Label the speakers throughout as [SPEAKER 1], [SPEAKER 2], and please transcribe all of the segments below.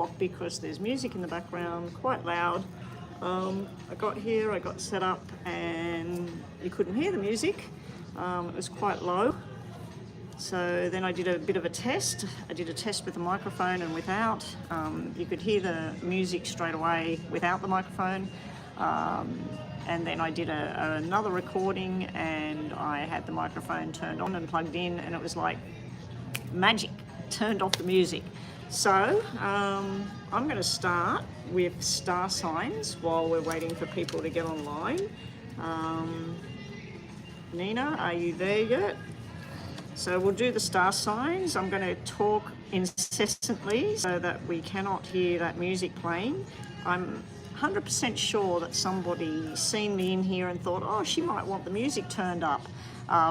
[SPEAKER 1] block because there's music in the background, quite loud. I got here, I got set up, and you couldn't hear the music. It was quite low. So then I did a bit of a test. I did a test with the microphone and without. You could hear the music straight away without the microphone. And then I did another recording, and I had the microphone turned on and plugged in, and it was like magic, turned off the music. So I'm going to start with star signs while we're waiting for people to get online. Nina, are you there yet? So we'll do the star signs. I'm going to talk incessantly so that we cannot hear that music playing. I'm 100% sure that somebody seen me in here and thought, oh, she might want the music turned up,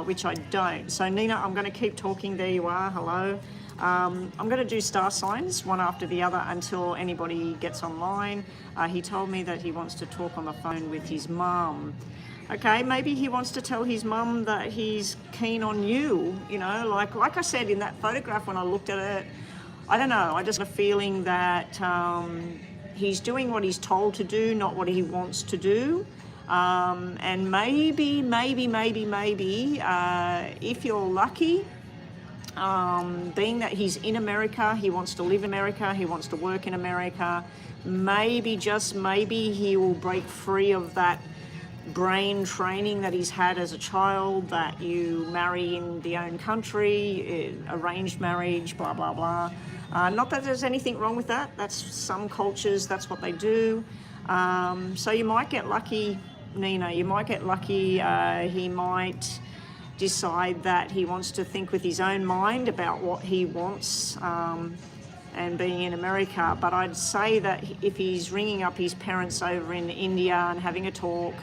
[SPEAKER 1] which I don't. So Nina, I'm going to keep talking. There you are. Hello. I'm going to do star signs one after the other until anybody gets online. He told me that he wants to talk on the phone with his mum. Okay, maybe he wants to tell his mum that he's keen on you, you know, like I said in that photograph when I looked at it. I don't know, I just have a feeling that he's doing what he's told to do, not what he wants to do. And maybe, if you're lucky, being that he's in America, he wants to live in America, he wants to work in America, maybe, just maybe, he will break free of that brain training that he's had as a child, that you marry in the own country, arranged marriage, blah, blah, blah. Not that there's anything wrong with that. That's some cultures, that's what they do. So you might get lucky, Nina, you might get lucky. He might decide that he wants to think with his own mind about what he wants and being in America. But I'd say that if he's ringing up his parents over in India and having a talk,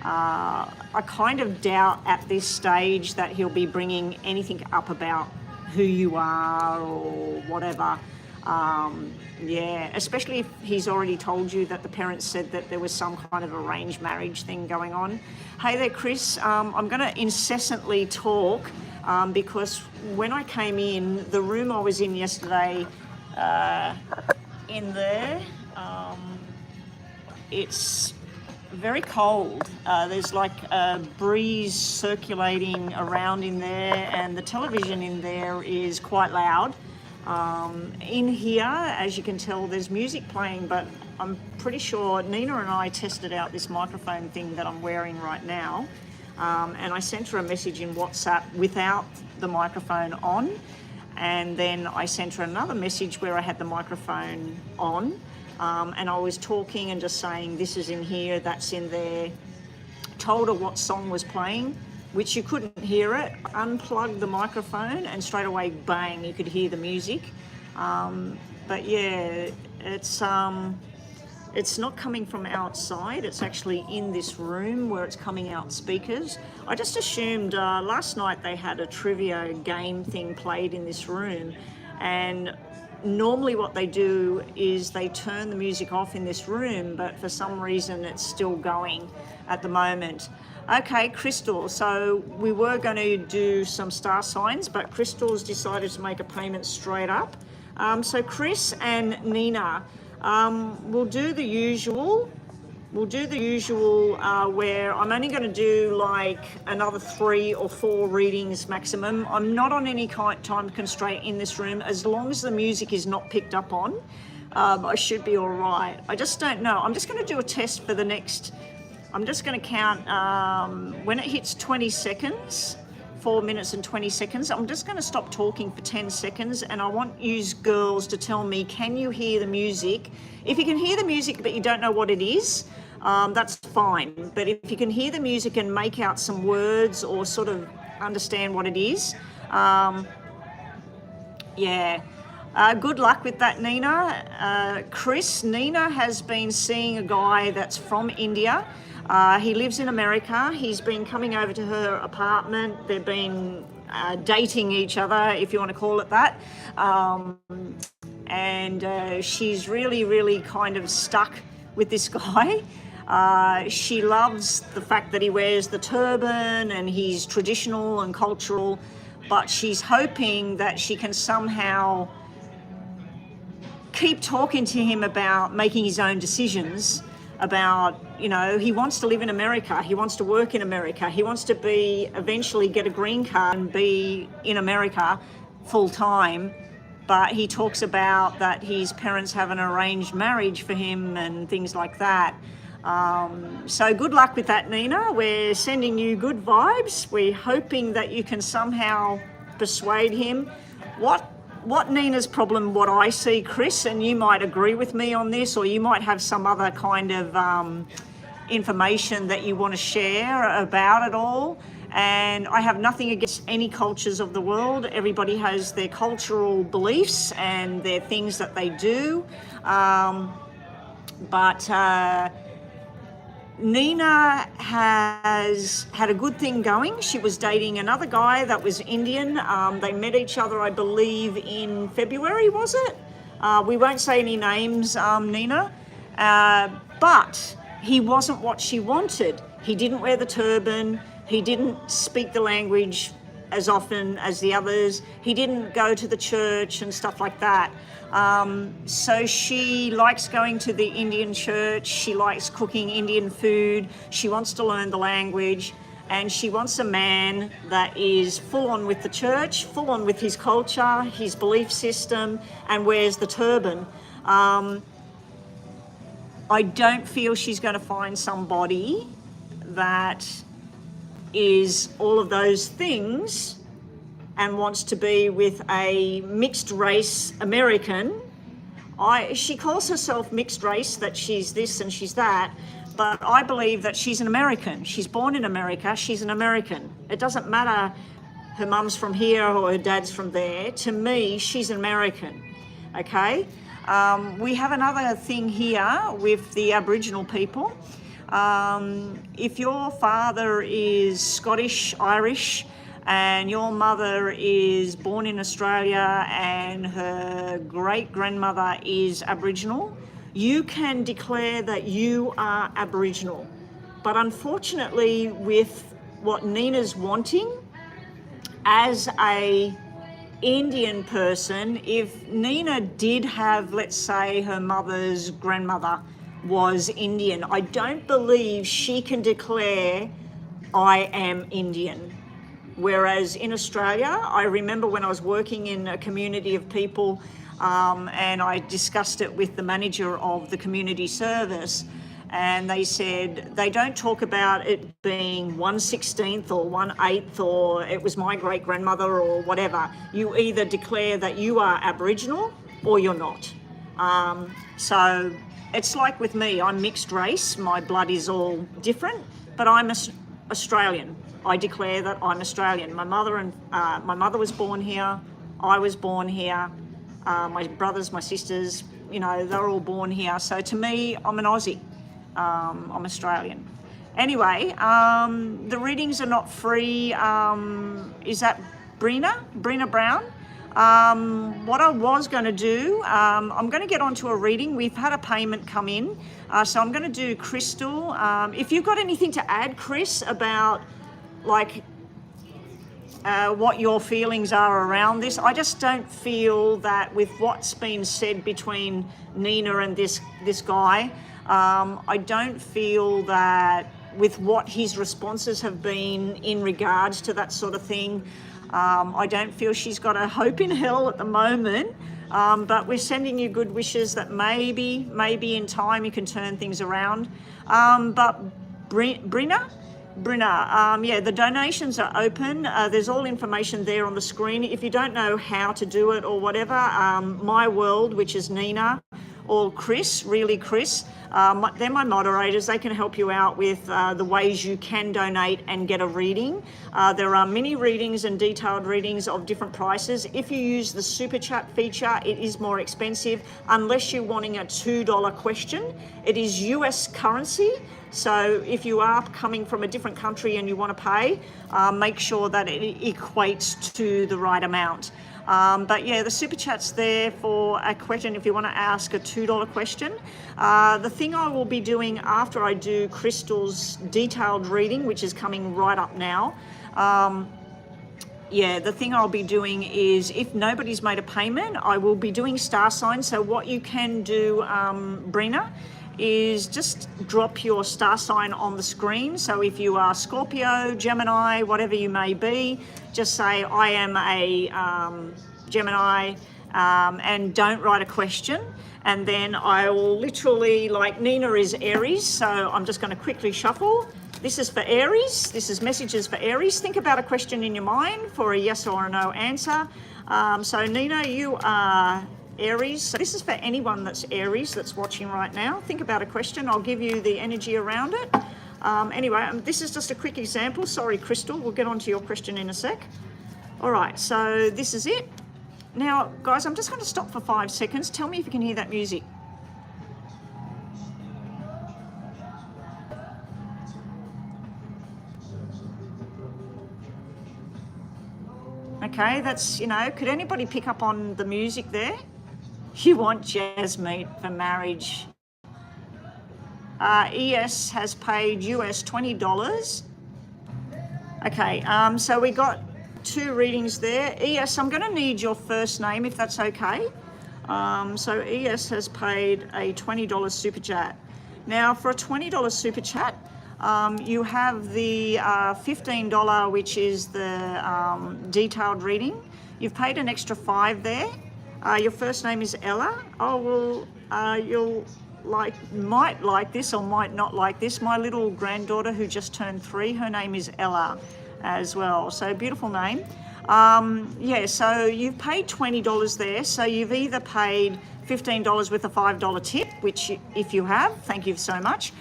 [SPEAKER 1] I kind of doubt at this stage that he'll be bringing anything up about who you are or whatever. Yeah, especially if he's already told you that the parents said that there was some kind of arranged marriage thing going on. Hey there, Chris. I'm going to incessantly talk because when I came in, the room I was in yesterday, in there, it's very cold. There's like a breeze circulating around in there, and the television in there is quite loud. In here, as you can tell, there's music playing, but I'm pretty sure Nina and I tested out this microphone thing that I'm wearing right now, and I sent her a message in WhatsApp without the microphone on, and then I sent her another message where I had the microphone on. And I was talking and just saying, this is in here, that's in there. Told her what song was playing, which you couldn't hear it. Unplugged the microphone and straight away, bang, you could hear the music. But yeah, it's not coming from outside. It's actually in this room where it's coming out speakers. I just assumed last night they had a trivia game thing played in this room, and normally what they do is they turn the music off in this room, but for some reason it's still going at the moment. Okay, Crystal, so we were going to do some star signs, but Crystal's decided to make a payment straight up. So Chris and Nina, we'll do the usual. Where I'm only going to do like another 3 or 4 readings maximum. I'm not on any time constraint in this room. As long as the music is not picked up on, I should be all right. I just don't know. I'm just going to do a test for the next, I'm just going to count when it hits 20 seconds, 4 minutes and 20 seconds, I'm just going to stop talking for 10 seconds, and I want you girls to tell me, can you hear the music? If you can hear the music but you don't know what it is, that's fine. But if you can hear the music and make out some words or sort of understand what it is, yeah. Good luck with that, Nina. Chris, Nina has been seeing a guy that's from India. He lives in America. He's been coming over to her apartment. They've been dating each other, if you want to call it that. And she's really, really kind of stuck with this guy. She loves the fact that he wears the turban and he's traditional and cultural, but she's hoping that she can somehow keep talking to him about making his own decisions about, you know, he wants to live in America, he wants to work in America, he wants to eventually get a green card and be in America full time. But he talks about that his parents have an arranged marriage for him and things like that. So good luck with that, Nina. We're sending you good vibes. We're hoping that you can somehow persuade him. What Nina's problem, what I see, Chris, and you might agree with me on this, or you might have some other kind of information that you want to share about it all. And I have nothing against any cultures of the world. Everybody has their cultural beliefs and their things that they do. But Nina has had a good thing going. She was dating another guy that was Indian. They met each other, I believe, in February, was it? We won't say any names, Nina. But he wasn't what she wanted. He didn't wear the turban. He didn't speak the language as often as the others. He didn't go to the church and stuff like that. So she likes going to the Indian church. She likes cooking Indian food. She wants to learn the language. And she wants a man that is full on with the church, full on with his culture, his belief system, and wears the turban. I don't feel she's going to find somebody that is all of those things and wants to be with a mixed race American. She calls herself mixed race, that she's this and she's that, but I believe that she's an American. She's born in America, she's an American. It doesn't matter her mum's from here or her dad's from there. To me, she's an American, okay? We have another thing here with the Aboriginal people. If your father is Scottish, Irish, and your mother is born in Australia and her great-grandmother is Aboriginal, you can declare that you are Aboriginal. But unfortunately, with what Nina's wanting, as a Indian person, if Nina did have, let's say, her mother's grandmother was Indian, I don't believe she can declare I am Indian. Whereas in Australia, I remember when I was working in a community of people and I discussed it with the manager of the community service, and they said they don't talk about it being 1/16 or 1/8 or it was my great-grandmother or whatever. You either declare that you are Aboriginal or you're not. So it's like with me, I'm mixed race, my blood is all different, but I'm Australian. I declare that I'm Australian. My mother was born here, I was born here, my brothers, my sisters, you know, they're all born here. So to me, I'm an Aussie. I'm Australian. Anyway, the readings are not free. Is that Brina Brown? What I was going to do, I'm going to get onto a reading. We've had a payment come in, so I'm going to do Crystal. If you've got anything to add, Chris, about like what your feelings are around this, I just don't feel that with what's been said between Nina and this guy, I don't feel that with what his responses have been in regards to that sort of thing, I don't feel she's got a hope in hell at the moment, but we're sending you good wishes that maybe in time you can turn things around. But Brina, yeah, the donations are open. There's all information there on the screen. If you don't know how to do it or whatever, My World, which is Nina, or Chris, they're my moderators. They can help you out with the ways you can donate and get a reading. There are mini readings and detailed readings of different prices. If you use the Super Chat feature, it is more expensive unless you're wanting a $2 question. It is US currency. So if you are coming from a different country and you want to pay, make sure that it equates to the right amount. But yeah, the Super Chat's there for a question if you want to ask a $2 question. The thing I will be doing after I do Crystal's detailed reading, which is coming right up now, yeah, the thing I'll be doing is, if nobody's made a payment, I will be doing star signs. So what you can do, Brina, is just drop your star sign on the screen. So if you are Scorpio, Gemini, whatever you may be, just say, I am a Gemini, and don't write a question. And then I will literally, like Nina is Aries, so I'm just going to quickly shuffle. This is for Aries. This is messages for Aries. Think about a question in your mind for a yes or a no answer. So Nina, you are Aries. So this is for anyone that's Aries that's watching right now. Think about a question. I'll give you the energy around it. Anyway, this is just a quick example. Sorry, Crystal. We'll get on to your question in a sec. All right, so this is it. Now, guys, I'm just going to stop for 5 seconds. Tell me if you can hear that music. Okay, that's, you know, could anybody pick up on the music there? You want Jasmine for marriage. ES has paid US $20. Okay, so we got 2 readings there. ES, I'm going to need your first name if that's okay. So ES has paid a $20 super chat. Now, for a $20 super chat, you have the $15, which is the detailed reading. You've paid an extra $5 there. Your first name is Ella. Oh, well, you'll might like this or might not like this. My little granddaughter who just turned 3, her name is Ella as well. So beautiful name. Yeah, so you've paid $20 there. So you've either paid $15 with a $5 tip, which if you have, thank you so much.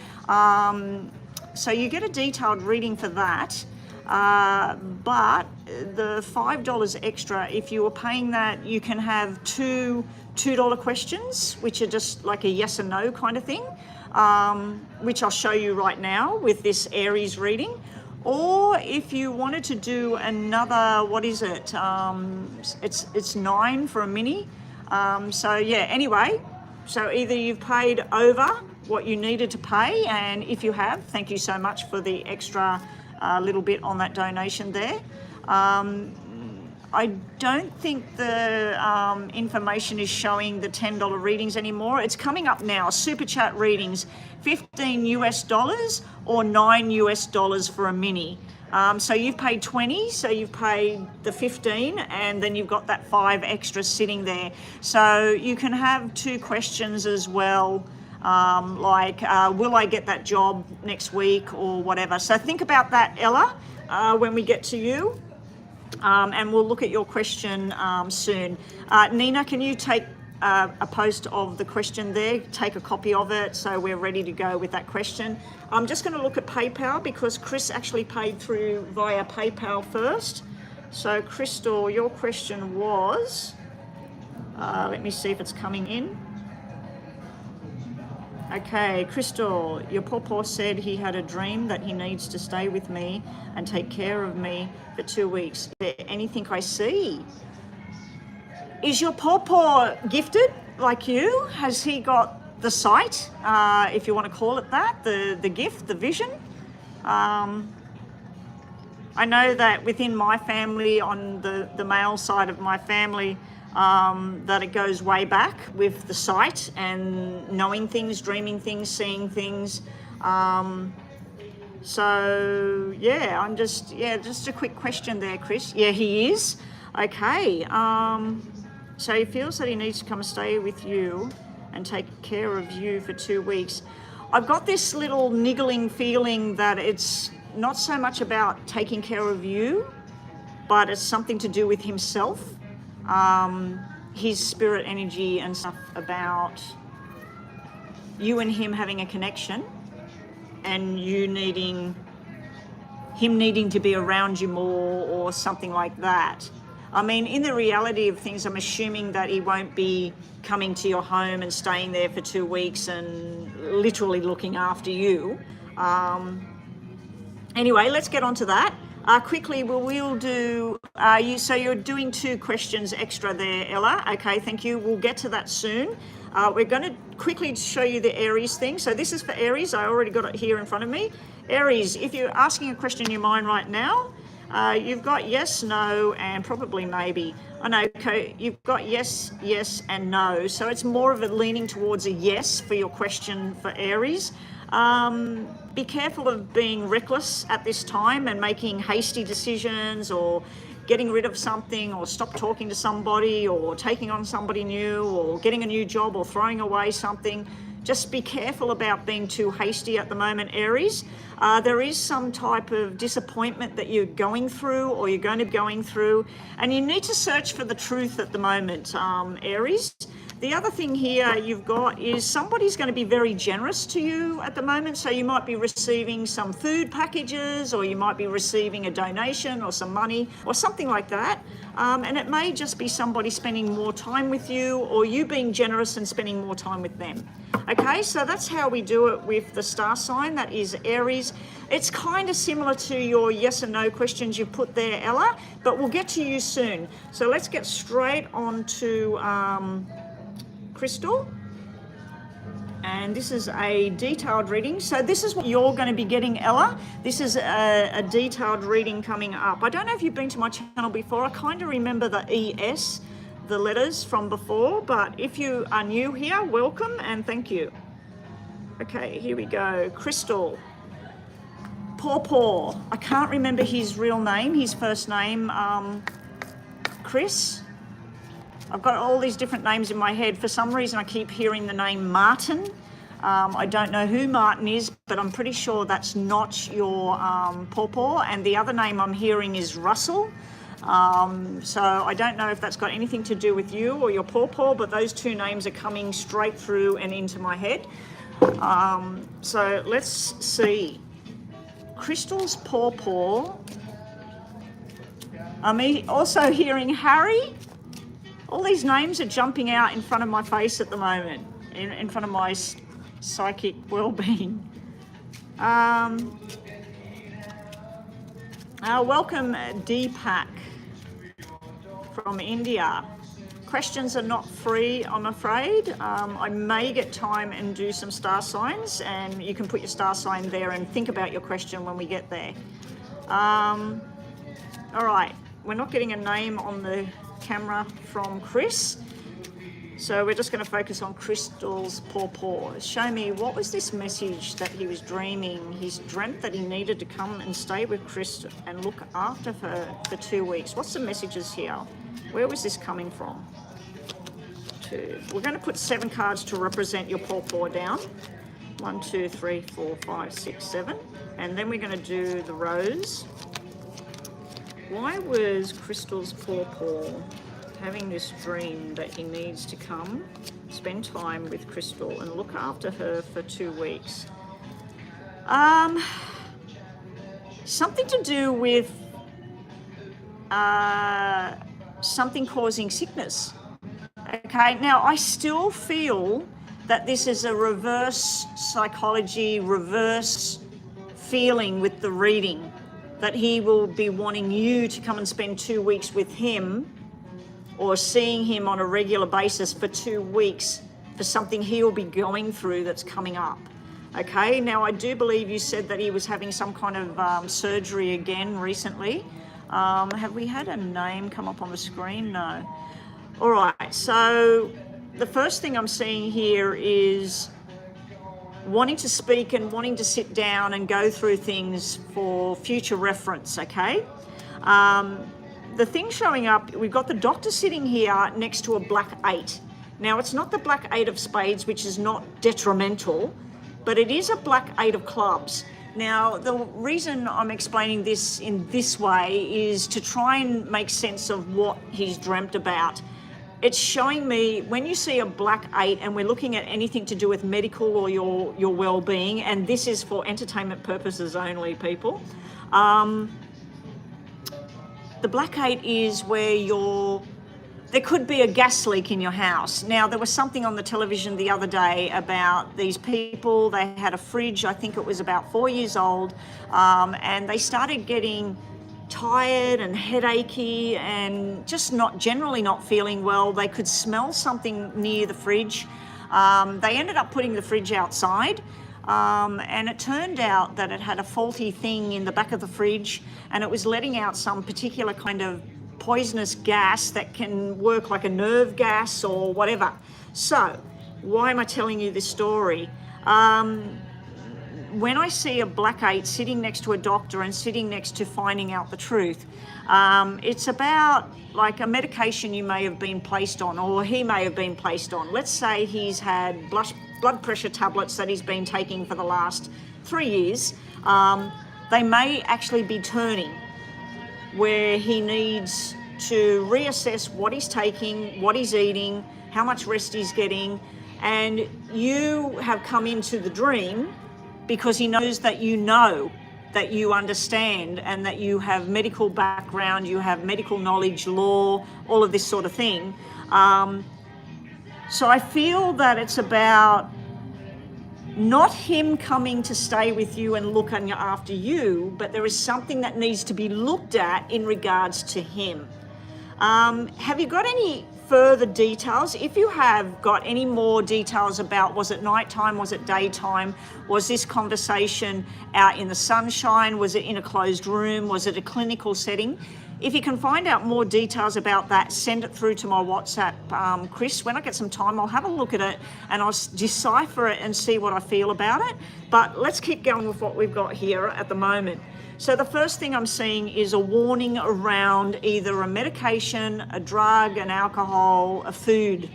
[SPEAKER 1] So you get a detailed reading for that, but the $5 extra, if you were paying that, you can have two $2 questions, which are just like a yes or no kind of thing, which I'll show you right now with this Aries reading. Or if you wanted to do another, what is it? It's 9 for a mini. So yeah, anyway, so either you've paid over what you needed to pay, and if you have, thank you so much for the extra little bit on that donation there. I don't think the information is showing the $10 readings anymore. It's coming up now. Super chat readings, $15 US or $9 US for a mini. So you've paid 20, so you've paid the 15, and then you've got that 5 extra sitting there. So you can have 2 questions as well, like will I get that job next week or whatever. So think about that, Ella, when we get to you. And we'll look at your question soon. Nina, can you take a post of the question there, take a copy of it so we're ready to go with that question. I'm just going to look at PayPal because Chris actually paid through via PayPal first. So Crystal, your question was, let me see if it's coming in. Okay, Crystal, your pawpaw said he had a dream that he needs to stay with me and take care of me for 2 weeks. Is there anything I see? Is your pawpaw gifted like you? Has he got the sight, if you want to call it that, the gift, the vision? I know that within my family, on the male side of my family, that it goes way back with the sight and knowing things, dreaming things, seeing things. So yeah, I'm just a quick question there, Chris. Yeah, he is. Okay. So he feels that he needs to come stay with you and take care of you for 2 weeks. I've got this little niggling feeling that it's not so much about taking care of you, but it's something to do with himself. His spirit energy and stuff about you and him having a connection and you needing to be around you more or something like that. I mean, in the reality of things, I'm assuming that he won't be coming to your home and staying there for 2 weeks and literally looking after you. Anyway, let's get on to that. Quickly, we'll do, so you're doing 2 questions extra there, Ella. Okay, thank you. We'll get to that soon. We're going to quickly show you the Aries thing. So this is for Aries. I already got it here in front of me. Aries, if you're asking a question in your mind right now, You've got yes, no, and probably maybe. I know, you've got yes, yes, and no. So it's more of a leaning towards a yes for your question for Aries. Be careful of being reckless at this time and making hasty decisions, or getting rid of something, or stop talking to somebody, or taking on somebody new, or getting a new job, or throwing away something. Just be careful about being too hasty at the moment, Aries. There is some type of disappointment that you're going through, or you're going to be going through, and you need to search for the truth at the moment, Aries. The other thing here you've got is somebody's going to be very generous to you at the moment. So you might be receiving some food packages, or you might be receiving a donation or some money or something like that. And it may just be somebody spending more time with you, or you being generous and spending more time with them. Okay, so that's how we do it with the star sign. That is Aries. It's kind of similar to your yes and no questions you put there, Ella, but we'll get to you soon. So let's get straight on to Crystal, and this is a detailed reading. So this is what you're going to be getting, Ella. This is a detailed reading coming up. I don't know if you've been to my channel before. I kind of remember the ES, the letters from before, but if you are new here, welcome and thank you. Okay, here we go. Crystal. Paw. I can't remember his real name, his first name. Chris. I've got all these different names in my head. For some reason, I keep hearing the name Martin. I don't know who Martin is, but I'm pretty sure that's not your Paw. And the other name I'm hearing is Russell. So I don't know if that's got anything to do with you or your Paw, but those two names are coming straight through and into my head. So let's see. Crystal's Paw. I'm also hearing Harry. All these names are jumping out in front of my face at the moment, in front of my psychic well-being. Welcome, Deepak from India. Questions are not free, I'm afraid. I may get time and do some star signs, and you can put your star sign there and think about your question when we get there. All right, we're not getting a name on the camera from Chris, so we're just going to focus on Crystal's Paw. Show me, what was this message that he was dreaming? He's dreamt that he needed to come and stay with Chris and look after her for 2 weeks. What's the messages here? Where was this coming from? We're going to put 7 cards to represent your Paw down. 1, 2, 3, 4, 5, 6, 7, and then we're going to do the rose. Why was Crystal's Paw having this dream that he needs to come spend time with Crystal and look after her for 2 weeks? Something to do with something causing sickness. Okay, now I still feel that this is a reverse psychology, reverse feeling with the reading, that he will be wanting you to come and spend 2 weeks with him, or seeing him on a regular basis for 2 weeks for something he will be going through that's coming up. Okay, now I do believe you said that he was having some kind of surgery again recently. Have we had a name come up on the screen? No. All right, so the first thing I'm seeing here is wanting to speak and wanting to sit down and go through things for future reference, okay? The thing showing up, we've got the doctor sitting here next to a black 8. Now, it's not the black 8 of spades, which is not detrimental, but it is a black 8 of clubs. Now, the reason I'm explaining this in this way is to try and make sense of what he's dreamt about. It's showing me, when you see a black 8 and we're looking at anything to do with medical or your well-being, and this is for entertainment purposes only, people, the black 8 is where there could be a gas leak in your house. Now, there was something on the television the other day about these people. They had a fridge, I think it was about 4 years old, and they started getting tired and headachy and just generally not feeling well. They could smell something near the fridge. They ended up putting the fridge outside. and it turned out that it had a faulty thing in the back of the fridge, and it was letting out some particular kind of poisonous gas that can work like a nerve gas or whatever. So why am I telling you this story? When I see a black 8 sitting next to a doctor and sitting next to finding out the truth, it's about like a medication you may have been placed on, or he may have been placed on. Let's say he's had blood pressure tablets that he's been taking for the last 3 years. They may actually be turning, where he needs to reassess what he's taking, what he's eating, how much rest he's getting, and you have come into the dream because he knows that that you understand, and that you have medical background, you have medical knowledge, law, all of this sort of thing. So I feel that it's about not him coming to stay with you and looking after you, but there is something that needs to be looked at in regards to him. Have you got any further details? If you have got any more details about, was it nighttime, was it daytime, was this conversation out in the sunshine, was it in a closed room, was it a clinical setting? If you can find out more details about that, send it through to my WhatsApp, Chris. When I get some time, I'll have a look at it and I'll decipher it and see what I feel about it. But let's keep going with what we've got here at the moment. So the first thing I'm seeing is a warning around either a medication, a drug, an alcohol, a food,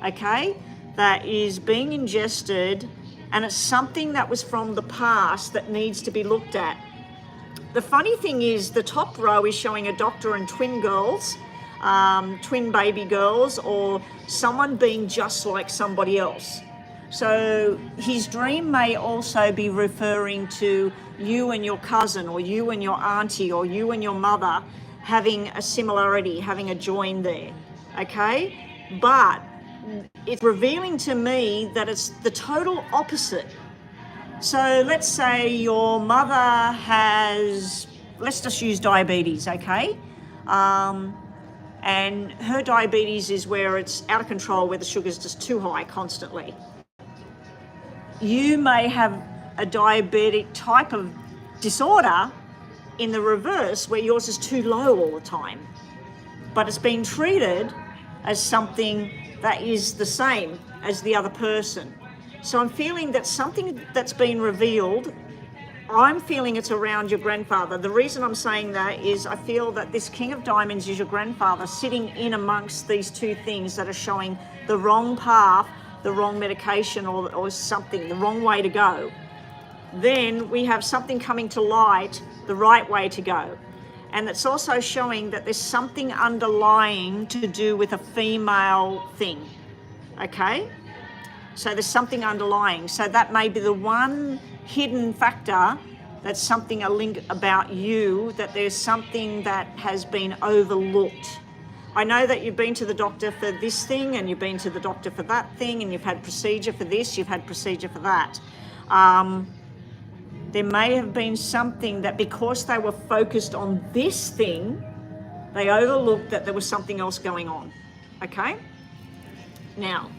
[SPEAKER 1] okay, that is being ingested, and it's something that was from the past that needs to be looked at. The funny thing is the top row is showing a doctor and twin girls, twin baby girls, or someone being just like somebody else. So his dream may also be referring to you and your cousin, or you and your auntie, or you and your mother having a similarity, having a join there, okay? But it's revealing to me that it's the total opposite. So let's say your mother has, let's just use diabetes, okay? And her diabetes is where it's out of control, where the sugar's just too high constantly. You may have a diabetic type of disorder in the reverse, where yours is too low all the time, but it's been treated as something that is the same as the other person. So I'm feeling that something that's been revealed, I'm feeling it's around your grandfather. The reason I'm saying that is I feel that this King of Diamonds is your grandfather sitting in amongst these two things that are showing the wrong path, the wrong medication, or something, the wrong way to go. Then we have something coming to light, the right way to go. And it's also showing that there's something underlying to do with a female thing, okay? So there's something underlying. So that may be the one hidden factor, that's something, a link about you, that there's something that has been overlooked. I know that you've been to the doctor for this thing, and you've been to the doctor for that thing, and you've had procedure for this, you've had procedure for that. There may have been something that, because they were focused on this thing, they overlooked that there was something else going on, okay? Now,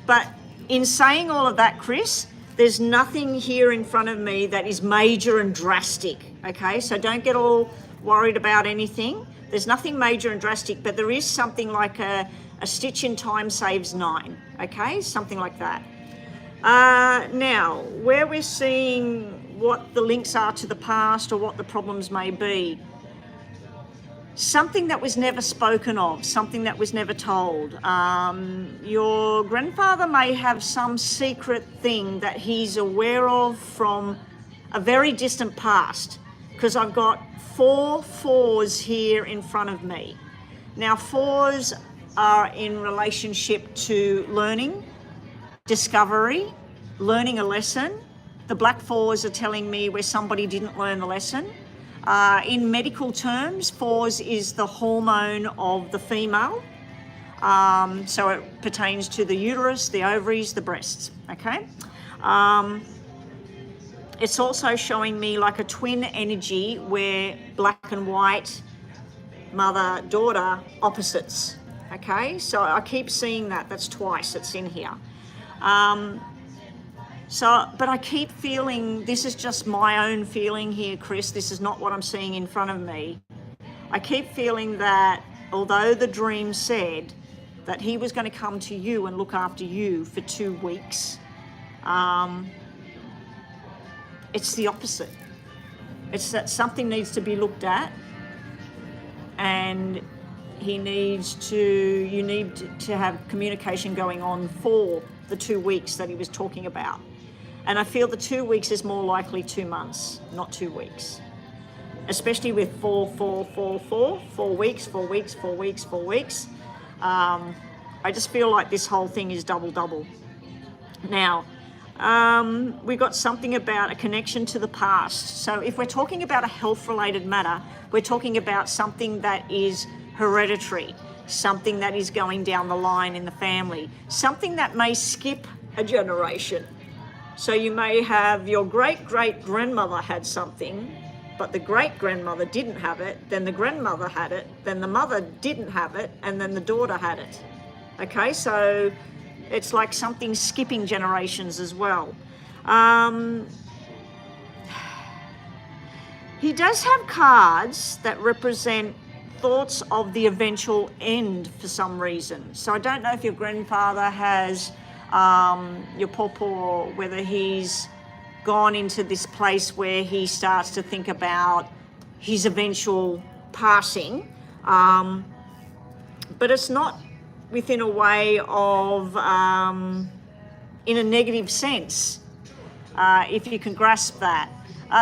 [SPEAKER 1] but in saying all of that, Chris, there's nothing here in front of me that is major and drastic, okay? So don't get all worried about anything. There's nothing major and drastic, but there is something like a stitch in time saves 9, okay? Something like that. Now, where we're seeing what the links are to the past, or what the problems may be, something that was never spoken of, something that was never told. Your grandfather may have some secret thing that he's aware of from a very distant past, because I've got 4 4s here in front of me. Now, 4s are in relationship to learning, discovery, learning a lesson. The black 4s are telling me where somebody didn't learn the lesson. In medical terms, 4s is the hormone of the female. So it pertains to the uterus, the ovaries, the breasts, okay? It's also showing me like a twin energy where black and white, mother, daughter, opposites, okay? So I keep seeing that, that's twice it's in here. So, but I keep feeling, this is just my own feeling here, Chris, this is not what I'm seeing in front of me. I keep feeling that although the dream said that he was going to come to you and look after you for 2 weeks, it's the opposite. It's that something needs to be looked at, and you need to have communication going on for the 2 weeks that he was talking about. And I feel the 2 weeks is more likely 2 months, not 2 weeks. Especially with 4 weeks, 4 weeks, 4 weeks, 4 weeks. I just feel like this whole thing is double. Now, we got something about a connection to the past. So if we're talking about a health-related matter, we're talking about something that is hereditary, something that is going down the line in the family, something that may skip a generation. So you may have your great-great-grandmother had something, but the great-grandmother didn't have it, then the grandmother had it, then the mother didn't have it, and then the daughter had it. Okay, so it's like something skipping generations as well. He does have cards that represent thoughts of the eventual end for some reason. So I don't know if your grandfather has, your pawpaw, whether he's gone into this place where he starts to think about his eventual passing, but it's not within a way of, in a negative sense, if you can grasp that.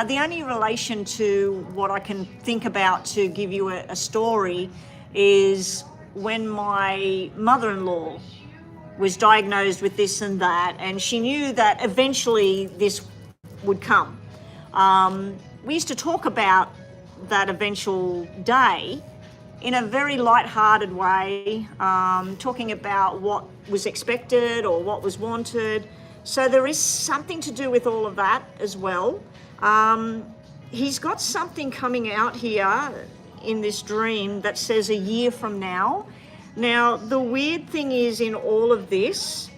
[SPEAKER 1] The only relation to what I can think about to give you a story is when my mother-in-law was diagnosed with this and that, and she knew that eventually this would come. We used to talk about that eventual day in a very light-hearted way, talking about what was expected or what was wanted. So there is something to do with all of that as well. He's got something coming out here in this dream that says a year from now. Now, the weird thing is in all of this,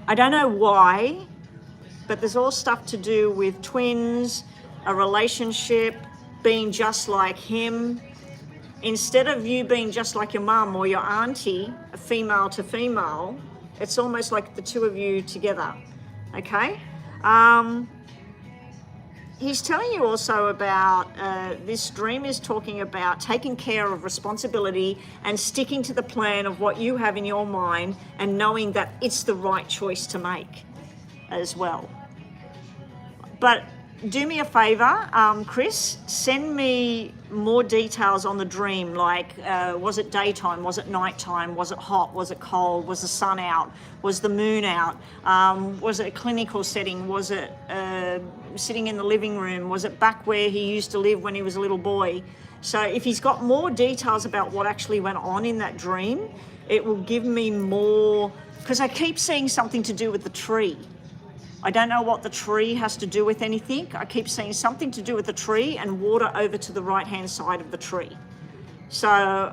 [SPEAKER 1] I don't know why, but there's all stuff to do with twins, a relationship, being just like him. Instead of you being just like your mum or your auntie, a female to female, it's almost like the two of you together, okay? He's telling you also about, this dream is talking about taking care of responsibility and sticking to the plan of what you have in your mind and knowing that it's the right choice to make as well. But do me a favor, Chris, send me more details on the dream, like was it daytime, was it nighttime, was it hot, was it cold, was the sun out, was the moon out, was it a clinical setting, was it sitting in the living room, was it back where he used to live when he was a little boy? So if he's got more details about what actually went on in that dream, it will give me more, because I keep seeing something to do with the tree. I don't know what the tree has to do with anything. I keep seeing something to do with the tree and water over to the right-hand side of the tree. So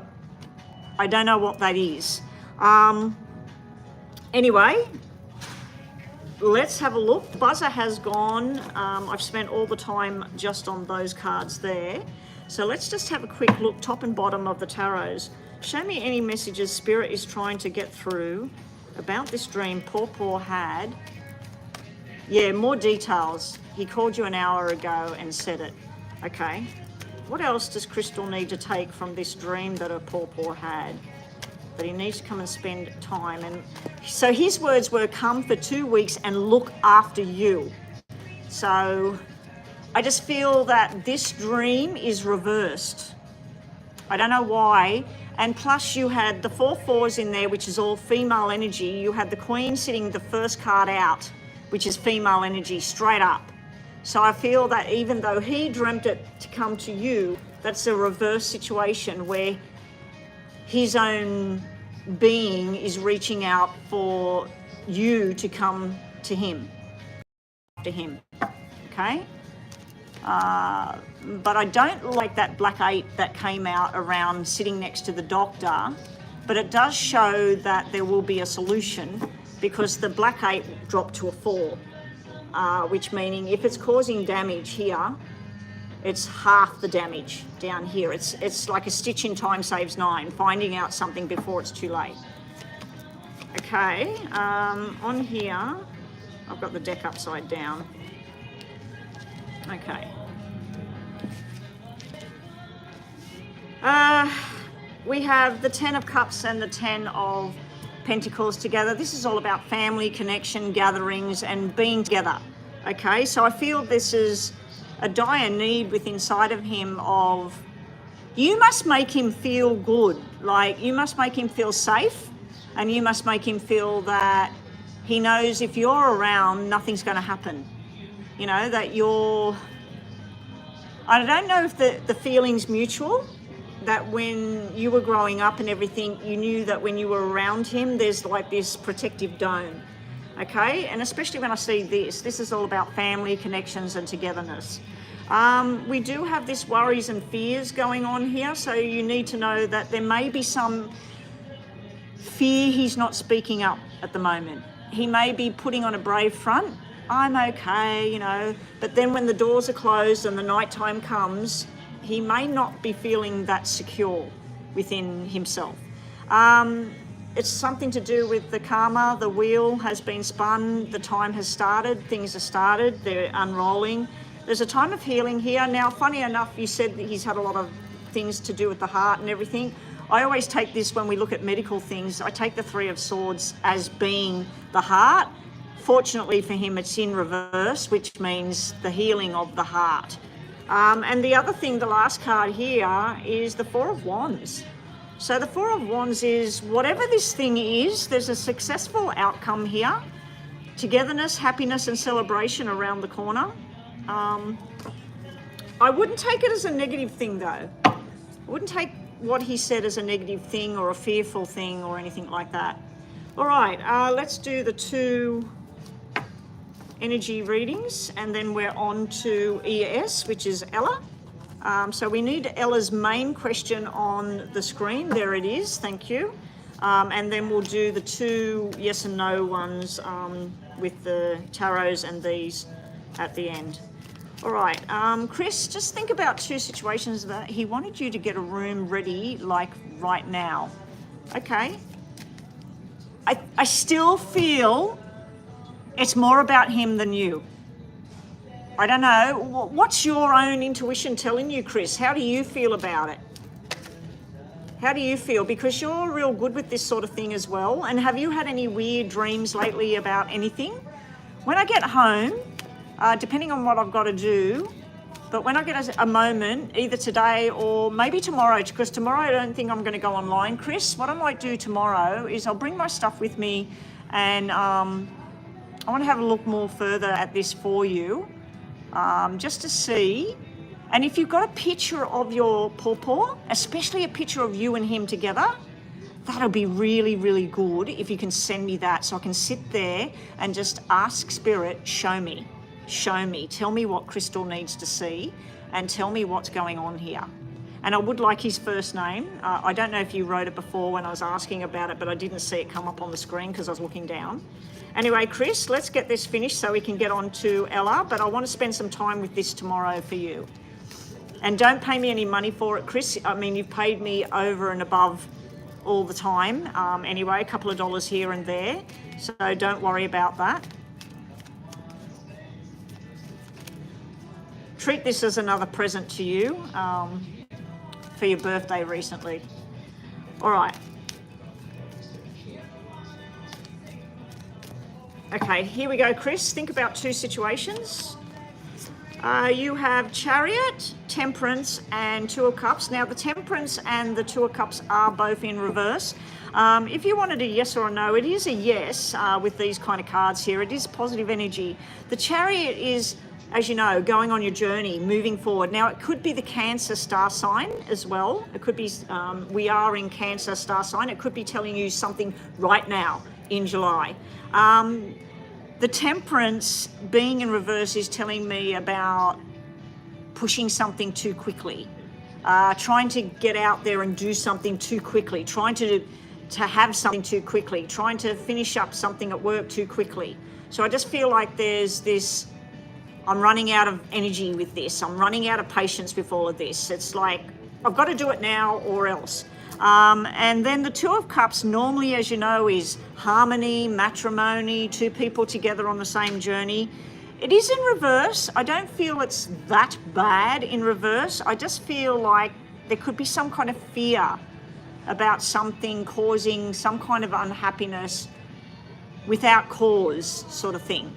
[SPEAKER 1] I don't know what that is. Anyway, let's have a look. The buzzer has gone. I've spent all the time just on those cards there. So let's just have a quick look, top and bottom of the tarots. Show me any messages Spirit is trying to get through about this dream Pawpaw had. Yeah, more details. He called you an hour ago and said it. Okay. What else does Crystal need to take from this dream that a Pawpaw had? That he needs to come and spend time. And so his words were, come for 2 weeks and look after you. So I just feel that this dream is reversed. I don't know why. And plus you had the 4 fours in there, which is all female energy. You had the Queen sitting the first card out, which is female energy, straight up. So I feel that even though he dreamt it to come to you, that's a reverse situation where his own being is reaching out for you to come to him, okay? But I don't like that black 8 that came out around sitting next to the doctor. but it does show that there will be a solution, because the black 8 dropped to a 4, which meaning if it's causing damage here, it's half the damage down here. It's like a stitch in time saves 9, finding out something before it's too late. Okay, on here, I've got the deck upside down. Okay. We have the 10 of Cups and the 10 of Pentacles together. This is all about family, connection, gatherings, and being together. Okay, so I feel this is a dire need within inside of him of, you must make him feel good. Like, you must make him feel safe, and you must make him feel that he knows if you're around, nothing's going to happen. You know, that you're, I don't know if the feeling's mutual, that when you were growing up and everything, you knew that when you were around him, there's like this protective dome. Okay, and especially when I see this is all about family, connections, and togetherness. We do have this worries and fears going on here, so you need to know that there may be some fear he's not speaking up at the moment. He may be putting on a brave front, I'm okay, you know, but then when the doors are closed and the nighttime comes, he may not be feeling that secure within himself. It's something to do with the karma, the wheel has been spun, the time has started, things are started, they're unrolling. There's a time of healing here. Now, funny enough, you said that he's had a lot of things to do with the heart and everything. I always take this when we look at medical things, I take the 3 of Swords as being the heart. Fortunately for him, it's in reverse, which means the healing of the heart. And the other thing, the last card here, is the 4 of Wands. So the 4 of Wands is, whatever this thing is, there's a successful outcome here. Togetherness, happiness, and celebration around the corner. I wouldn't take it as a negative thing, though. I wouldn't take what he said as a negative thing or a fearful thing or anything like that. All right, let's do the 2 energy readings, and then we're on to ES, which is Ella. So we need Ella's main question on the screen. There it is, thank you. And then we'll do the 2 yes and no ones with the tarots and these at the end. All right, Chris, just think about 2 situations that he wanted you to get a room ready, like right now. Okay. I still feel it's more about him than you. I don't know. What's your own intuition telling you, Chris? How do you feel about it? How do you feel? Because you're real good with this sort of thing as well. And have you had any weird dreams lately about anything? When I get home, depending on what I've got to do, but when I get a moment, either today or maybe tomorrow, because tomorrow I don't think I'm going to go online, Chris, what I might do tomorrow is I'll bring my stuff with me, and I want to have a look more further at this for you. Just to see, and if you've got a picture of your pawpaw, especially a picture of you and him together, that'll be really, really good if you can send me that, so I can sit there and just ask Spirit, show me, tell me what Crystal needs to see, and tell me what's going on here. And I would like his first name. I don't know if you wrote it before when I was asking about it, but I didn't see it come up on the screen because I was looking down. Anyway, Chris, let's get this finished so we can get on to Ella, but I want to spend some time with this tomorrow for you. And don't pay me any money for it, Chris. I mean, you've paid me over and above all the time. Anyway, a couple of dollars here and there, so don't worry about that. Treat this as another present to you for your birthday recently. All right. Okay, here we go, Chris. Think about 2 situations. You have Chariot, Temperance, and 2 of Cups. Now, the Temperance and the 2 of Cups are both in reverse. If you wanted a yes or a no, it is a yes with these kind of cards here. It is positive energy. The Chariot is, as you know, going on your journey, moving forward. Now, it could be the Cancer star sign as well. It could be, we are in Cancer star sign. It could be telling you something right now in July. The Temperance being in reverse is telling me about pushing something too quickly, trying to get out there and do something too quickly, trying to to have something too quickly, trying to finish up something at work too quickly. So I just feel like there's this, I'm running out of energy with this. I'm running out of patience with all of this. It's like, I've got to do it now or else. And then the Two of Cups normally, as you know, is harmony, matrimony, two people together on the same journey. It is in reverse. I don't feel it's that bad in reverse. I just feel like there could be some kind of fear about something causing some kind of unhappiness without cause, sort of thing.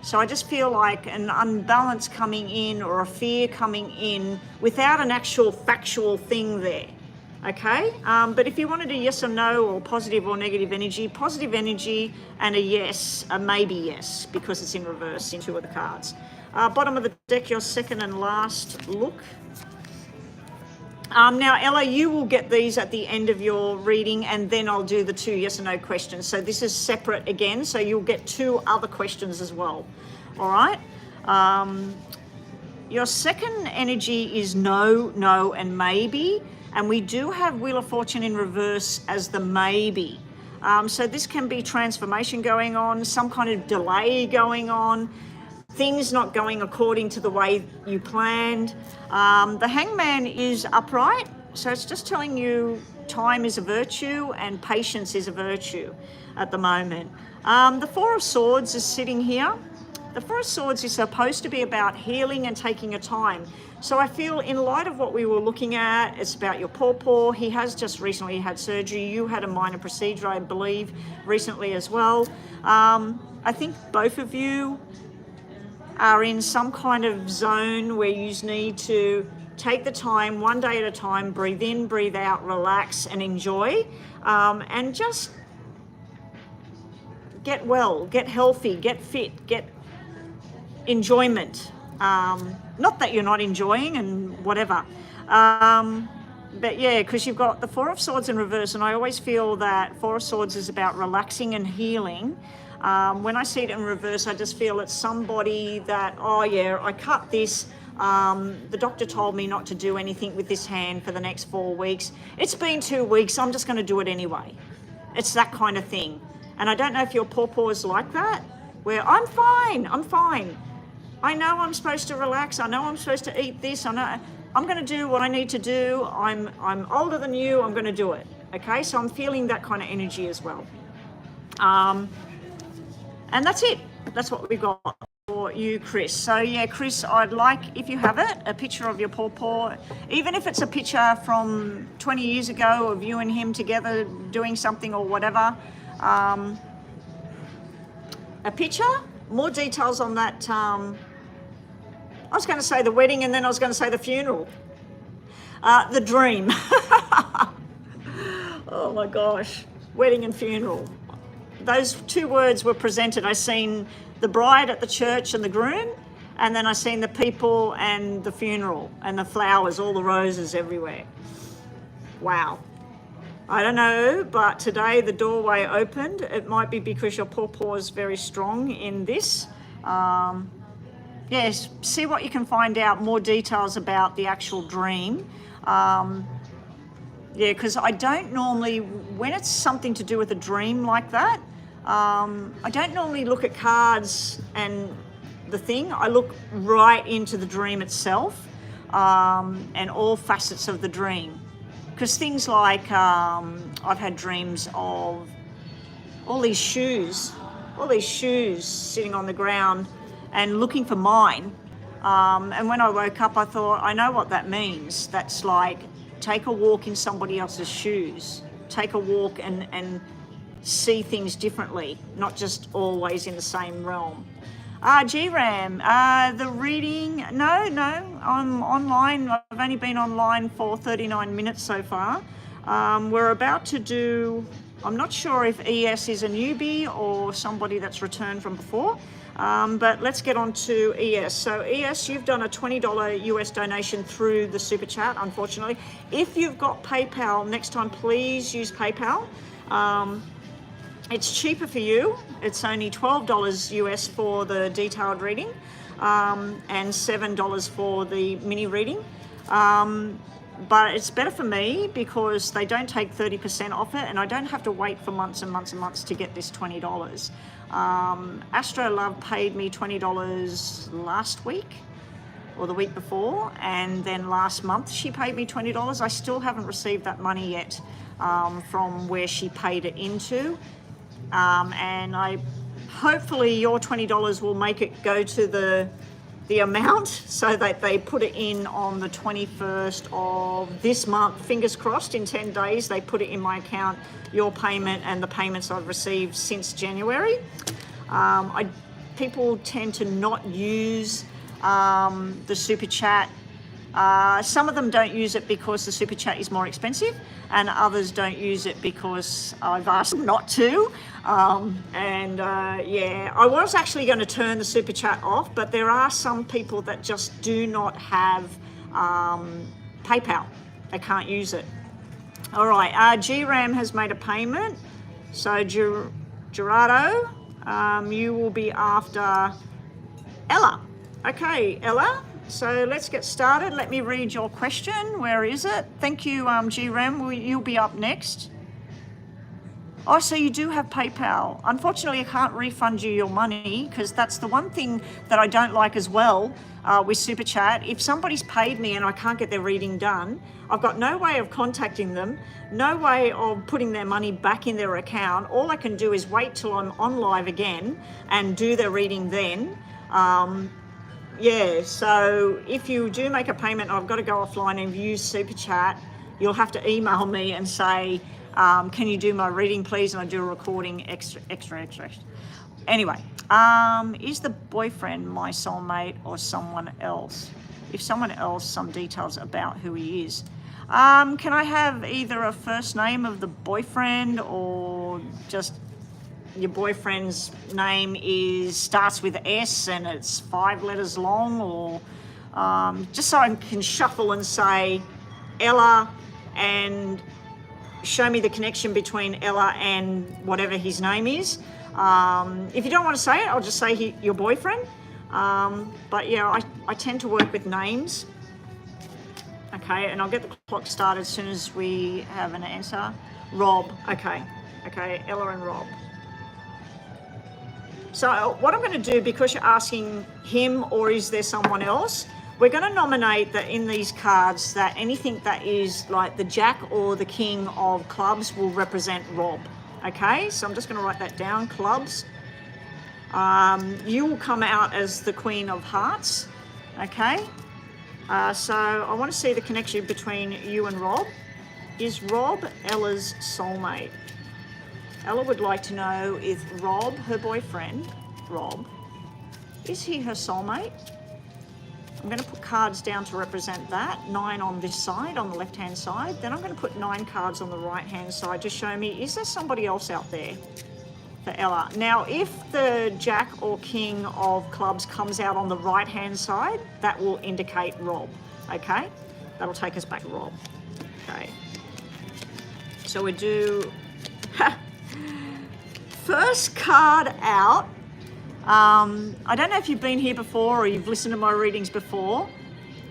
[SPEAKER 1] So I just feel like an unbalance coming in or a fear coming in without an actual factual thing there. Okay, but if you wanted a yes or no or positive or negative energy and a yes, a maybe yes, because it's in reverse in two of the cards. Bottom of the deck, your second and last look. Now, Ella, you will get these at the end of your reading, and then I'll do the two yes or no questions. So this is separate again, so you'll get two other questions as well. All right. Your second energy is no, no, and maybe. And we do have Wheel of Fortune in reverse as the maybe. So this can be transformation going on, some kind of delay going on, things not going according to the way you planned. The Hangman is upright, so it's just telling you time is a virtue and patience is a virtue at the moment. The Four of Swords is sitting here. The Four of Swords is supposed to be about healing and taking your time. So I feel in light of what we were looking at, it's about your pawpaw. He has just recently had surgery. You had a minor procedure, I believe, recently as well. I think both of you are in some kind of zone where you need to take the time, one day at a time, breathe in, breathe out, relax and enjoy, and just get well, get healthy, get fit, get enjoyment. Not that you're not enjoying and whatever. But yeah, because you've got the Four of Swords in reverse, and I always feel that Four of Swords is about relaxing and healing. When I see it in reverse, I just feel it's somebody that, oh yeah, I cut this. The doctor told me not to do anything with this hand for the next 4 weeks. It's been 2 weeks, I'm just going to do it anyway. It's that kind of thing. And I don't know if your pawpaw is like that, where I'm fine. I know I'm supposed to relax. I know I'm supposed to eat this. I know I'm going to do what I need to do. I'm older than you. I'm going to do it. Okay, so I'm feeling that kind of energy as well. And that's it. That's what we've got for you, Chris. So yeah, Chris, I'd like, if you have it, a picture of your pawpaw, even if it's a picture from 20 years ago of you and him together doing something or whatever. A picture, more details on that. I was going to say the wedding, and then I was going to say the funeral. The dream. Oh my gosh, wedding and funeral. Those two words were presented. I seen the bride at the church and the groom, and then I seen the people and the funeral and the flowers, all the roses everywhere. Wow. I don't know, but today the doorway opened. It might be because your pawpaw is very strong in this. Yes, see what you can find out, more details about the actual dream. Yeah, because I don't normally, when it's something to do with a dream like that, I don't normally look at cards and the thing. I look right into the dream itself, and all facets of the dream. Because things like, I've had dreams of all these shoes sitting on the ground and looking for mine. And when I woke up, I thought, I know what that means. That's like, take a walk in somebody else's shoes. Take a walk and see things differently, not just always in the same realm. GRAM, the reading, no, I'm online. I've only been online for 39 minutes so far. We're about to do, I'm not sure if ES is a newbie or somebody that's returned from before, but let's get on to ES. So ES, you've done a $20 US donation through the Super Chat, unfortunately. If you've got PayPal, next time please use PayPal. It's cheaper for you. It's only $12 US for the detailed reading, and $7 for the mini reading. But it's better for me because they don't take 30% off it, and I don't have to wait for months and months and months to get this $20. Astro Love paid me $20 last week or the week before, and then last month she paid me $20. I still haven't received that money yet from where she paid it into, and hopefully your $20 will make it go to the amount so that they put it in on the 21st of this month. Fingers crossed, in 10 days they put it in my account, your payment and the payments I've received since January. People tend to not use the Super Chat. Some of them don't use it because the Super Chat is more expensive, and others don't use it because I've asked them not to. Yeah, I was actually going to turn the Super Chat off, but there are some people that just do not have PayPal. They can't use it. All right, GRAM has made a payment. So Gerardo, you will be after Ella. Okay, Ella. So let's get started. Let me read your question. Where is it? Thank you, GRAM. You'll be up next. Oh, so you do have PayPal. Unfortunately, I can't refund you your money because that's the one thing that I don't like as well with Super Chat. If somebody's paid me and I can't get their reading done, I've got no way of contacting them, no way of putting their money back in their account. All I can do is wait till I'm on live again and do their reading then. Yeah, so if you do make a payment, I've got to go offline and use Super Chat. You'll have to email me and say, can you do my reading, please? And I do a recording extra. Anyway, is the boyfriend my soulmate or someone else? If someone else, some details about who he is. Can I have either a first name of the boyfriend or just your boyfriend's name starts with S and it's 5 letters long, or just so I can shuffle and say Ella and show me the connection between Ella and whatever his name is. If you don't want to say it, I'll just say your boyfriend. But yeah, I tend to work with names. Okay, and I'll get the clock started as soon as we have an answer. Rob, okay, Ella and Rob. So what I'm going to do, because you're asking him or is there someone else, we're going to nominate that in these cards that anything that is like the Jack or the King of Clubs will represent Rob. Okay, so I'm just going to write that down, clubs. You will come out as the Queen of Hearts. Okay, so I want to see the connection between you and Rob. Is Rob Ella's soulmate? Ella would like to know if Rob, her boyfriend, Rob, is he her soulmate? I'm going to put cards down to represent that. 9 on this side, on the left-hand side. Then I'm going to put 9 cards on the right-hand side to show me, is there somebody else out there for Ella? Now, if the Jack or King of Clubs comes out on the right-hand side, that will indicate Rob, okay? That'll take us back Rob, okay? So we do... First card out. I don't know if you've been here before or you've listened to my readings before.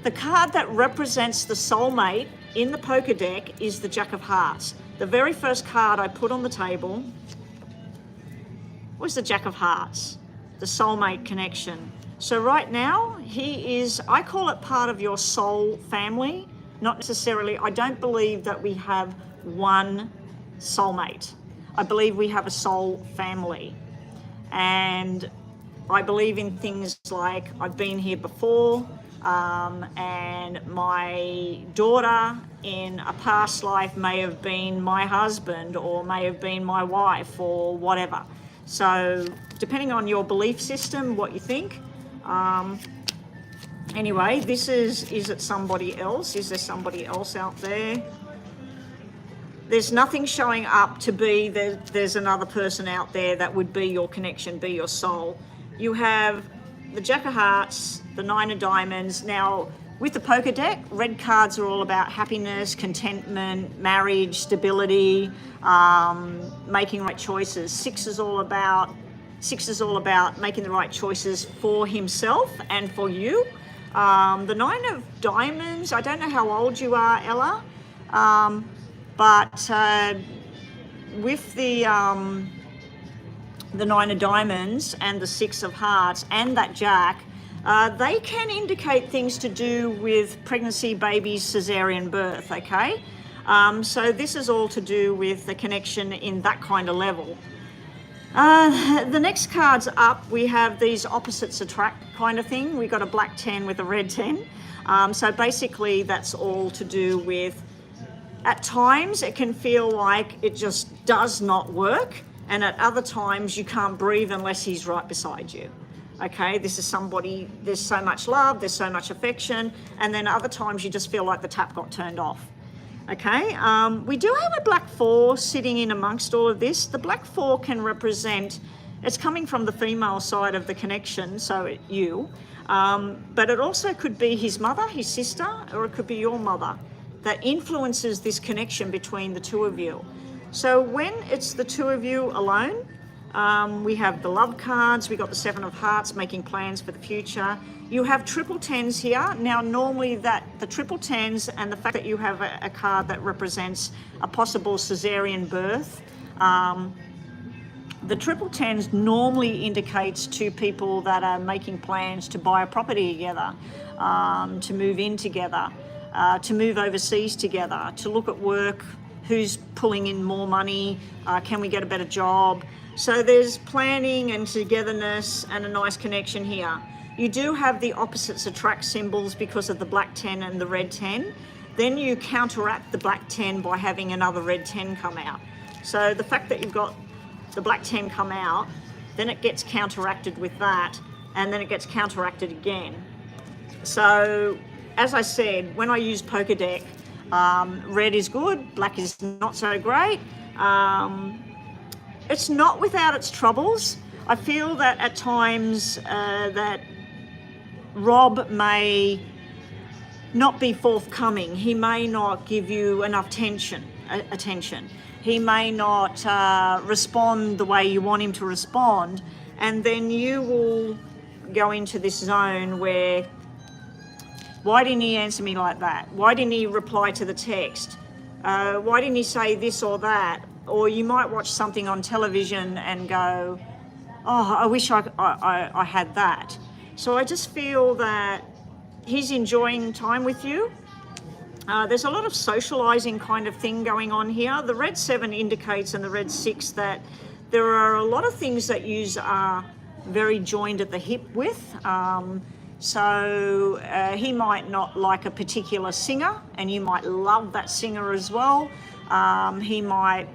[SPEAKER 1] The card that represents the soulmate in the poker deck is the Jack of Hearts. The very first card I put on the table was the Jack of Hearts, the soulmate connection. So right now, he is, I call it part of your soul family. Not necessarily, I don't believe that we have one soulmate. I believe we have a soul family. And I believe in things like I've been here before, and my daughter in a past life may have been my husband or may have been my wife or whatever. So depending on your belief system, what you think. Anyway, this is it somebody else? Is there somebody else out there? There's nothing showing up to be there's another person out there that would be your connection, be your soul. You have the Jack of Hearts, the 9 of Diamonds. Now, with the poker deck, red cards are all about happiness, contentment, marriage, stability, making right choices. 6 is all about making the right choices for himself and for you. The Nine of Diamonds, I don't know how old you are, Ella, but with the Nine of Diamonds and the Six of Hearts and that Jack, they can indicate things to do with pregnancy, babies, cesarean birth, okay? So this is all to do with the connection in that kind of level. The next cards up, we have these opposites attract kind of thing. We got a black 10 with a red 10. So basically that's all to do with, at times it can feel like it just does not work, and at other times you can't breathe unless he's right beside you. Okay, this is somebody, there's so much love, there's so much affection, and then other times you just feel like the tap got turned off. Okay, we do have a black 4 sitting in amongst all of this. The black 4 can represent, it's coming from the female side of the connection, so you, but it also could be his mother, his sister, or it could be your mother that influences this connection between the two of you. So when it's the two of you alone, we have the love cards, we got the Seven of Hearts, making plans for the future. You have triple 10s here. Now, normally the triple 10s and the fact that you have a card that represents a possible cesarean birth, the triple 10s normally indicates to people that are making plans to buy a property together, to move in together, to move overseas together, to look at work, who's pulling in more money, can we get a better job? So there's planning and togetherness and a nice connection here. You do have the opposites attract symbols because of the black 10 and the red 10. Then you counteract the black 10 by having another red 10 come out. So the fact that you've got the black 10 come out, then it gets counteracted with that, and then it gets counteracted again. So as I said, when I use poker deck, red is good, black is not so great. It's not without its troubles. I feel that at times that Rob may not be forthcoming. He may not give you enough attention. He may not respond the way you want him to respond. And then you will go into this zone where, why didn't he answer me like that? Why didn't he reply to the text? Why didn't he say this or that? Or you might watch something on television and go, oh, I wish I had that. So I just feel that he's enjoying time with you. There's a lot of socializing kind of thing going on here. The red 7 indicates and the red 6 that there are a lot of things that you are very joined at the hip with. So he might not like a particular singer and you might love that singer as well. He might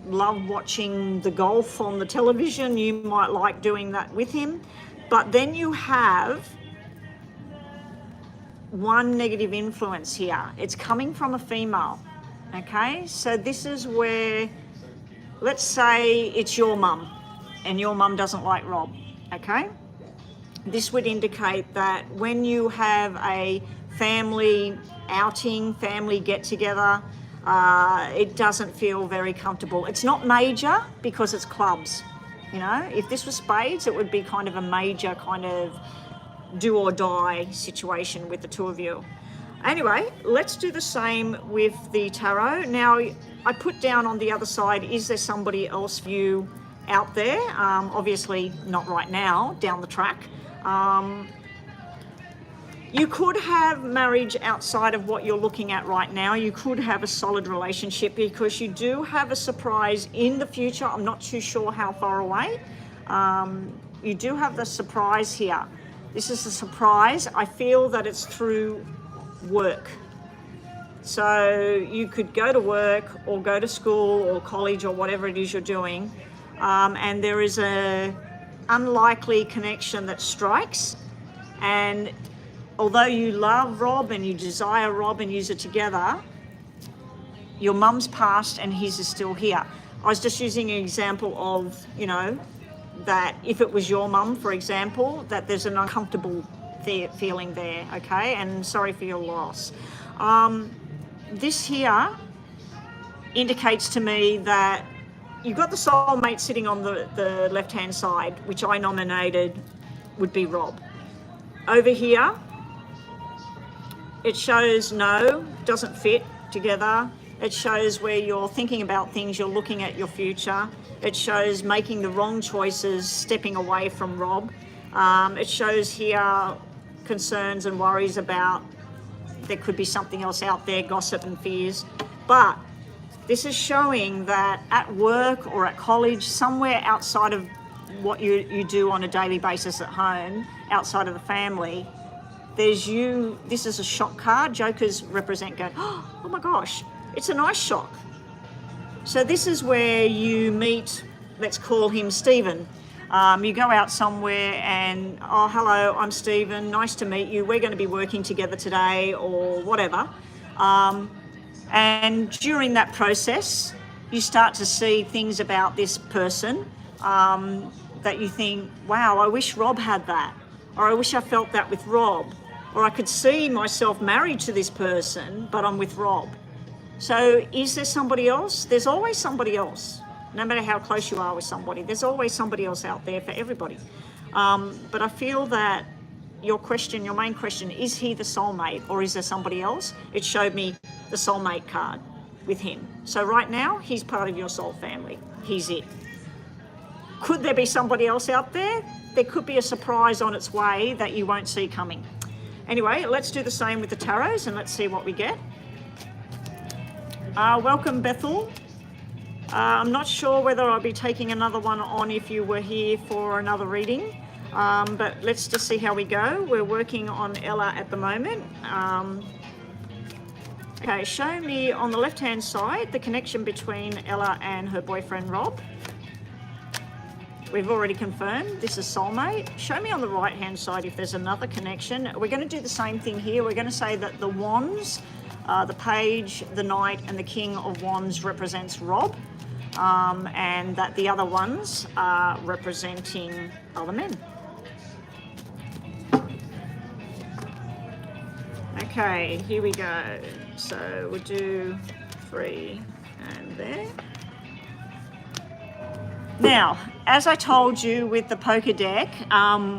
[SPEAKER 1] love watching the golf on the television. You might like doing that with him. But then you have one negative influence here. It's coming from a female, okay? So this is where, let's say it's your mum and your mum doesn't like Rob, okay? This would indicate that when you have a family outing, family get-together, it doesn't feel very comfortable. It's not major because it's clubs. You know, if this was spades, it would be kind of a major kind of do or die situation with the two of you. Anyway, let's do the same with the tarot. Now, I put down on the other side, is there somebody else for you out there? Obviously not right now, down the track. You could have marriage outside of what you're looking at right now. You could have a solid relationship because you do have a surprise in the future. I'm not too sure how far away. You do have the surprise here. This is a surprise. I feel that it's through work. So you could go to work or go to school or college or whatever it is you're doing, and there is a unlikely connection that strikes, and although you love Rob and you desire Rob and use it together, your mum's passed and his is still here. I was just using an example of, you know, that if it was your mum, for example, that there's an uncomfortable feeling there, okay? And sorry for your loss. This here indicates to me that you've got the soulmate sitting on the left-hand side, which I nominated would be Rob. Over here, It shows no, doesn't fit together. It shows where you're thinking about things, you're looking at your future. It shows making the wrong choices, stepping away from Rob. It shows here concerns and worries about there could be something else out there, gossip and fears. But this is showing that at work or at college, somewhere outside of what you do on a daily basis at home, outside of the family, there's you. This is a shock card. Jokers represent going, oh my gosh, it's a nice shock. So this is where you meet, let's call him Stephen. You go out somewhere and, oh, hello, I'm Stephen, nice to meet you. We're going to be working together today or whatever. And during that process, you start to see things about this person that you think, wow, I wish Rob had that. Or I wish I felt that with Rob. Or I could see myself married to this person, but I'm with Rob. So is there somebody else? There's always somebody else. No matter how close you are with somebody, there's always somebody else out there for everybody. But I feel that your main question, is he the soulmate or is there somebody else? It showed me the soulmate card with him. So right now, he's part of your soul family. He's it. Could there be somebody else out there? There could be a surprise on its way that you won't see coming. Anyway, let's do the same with the tarots and let's see what we get. Welcome, Bethel. I'm not sure whether I'll be taking another one on if you were here for another reading, but let's just see how we go. We're working on Ella at the moment. Okay, show me on the left-hand side the connection between Ella and her boyfriend, Rob. We've already confirmed this is soulmate. Show me on the right-hand side if there's another connection. We're going to do the same thing here. We're going to say that the wands, the page, the knight, and the king of wands represents Rob. And that the other ones are representing other men. Okay, here we go. So we'll do 3 and there. Now, as I told you with the poker deck,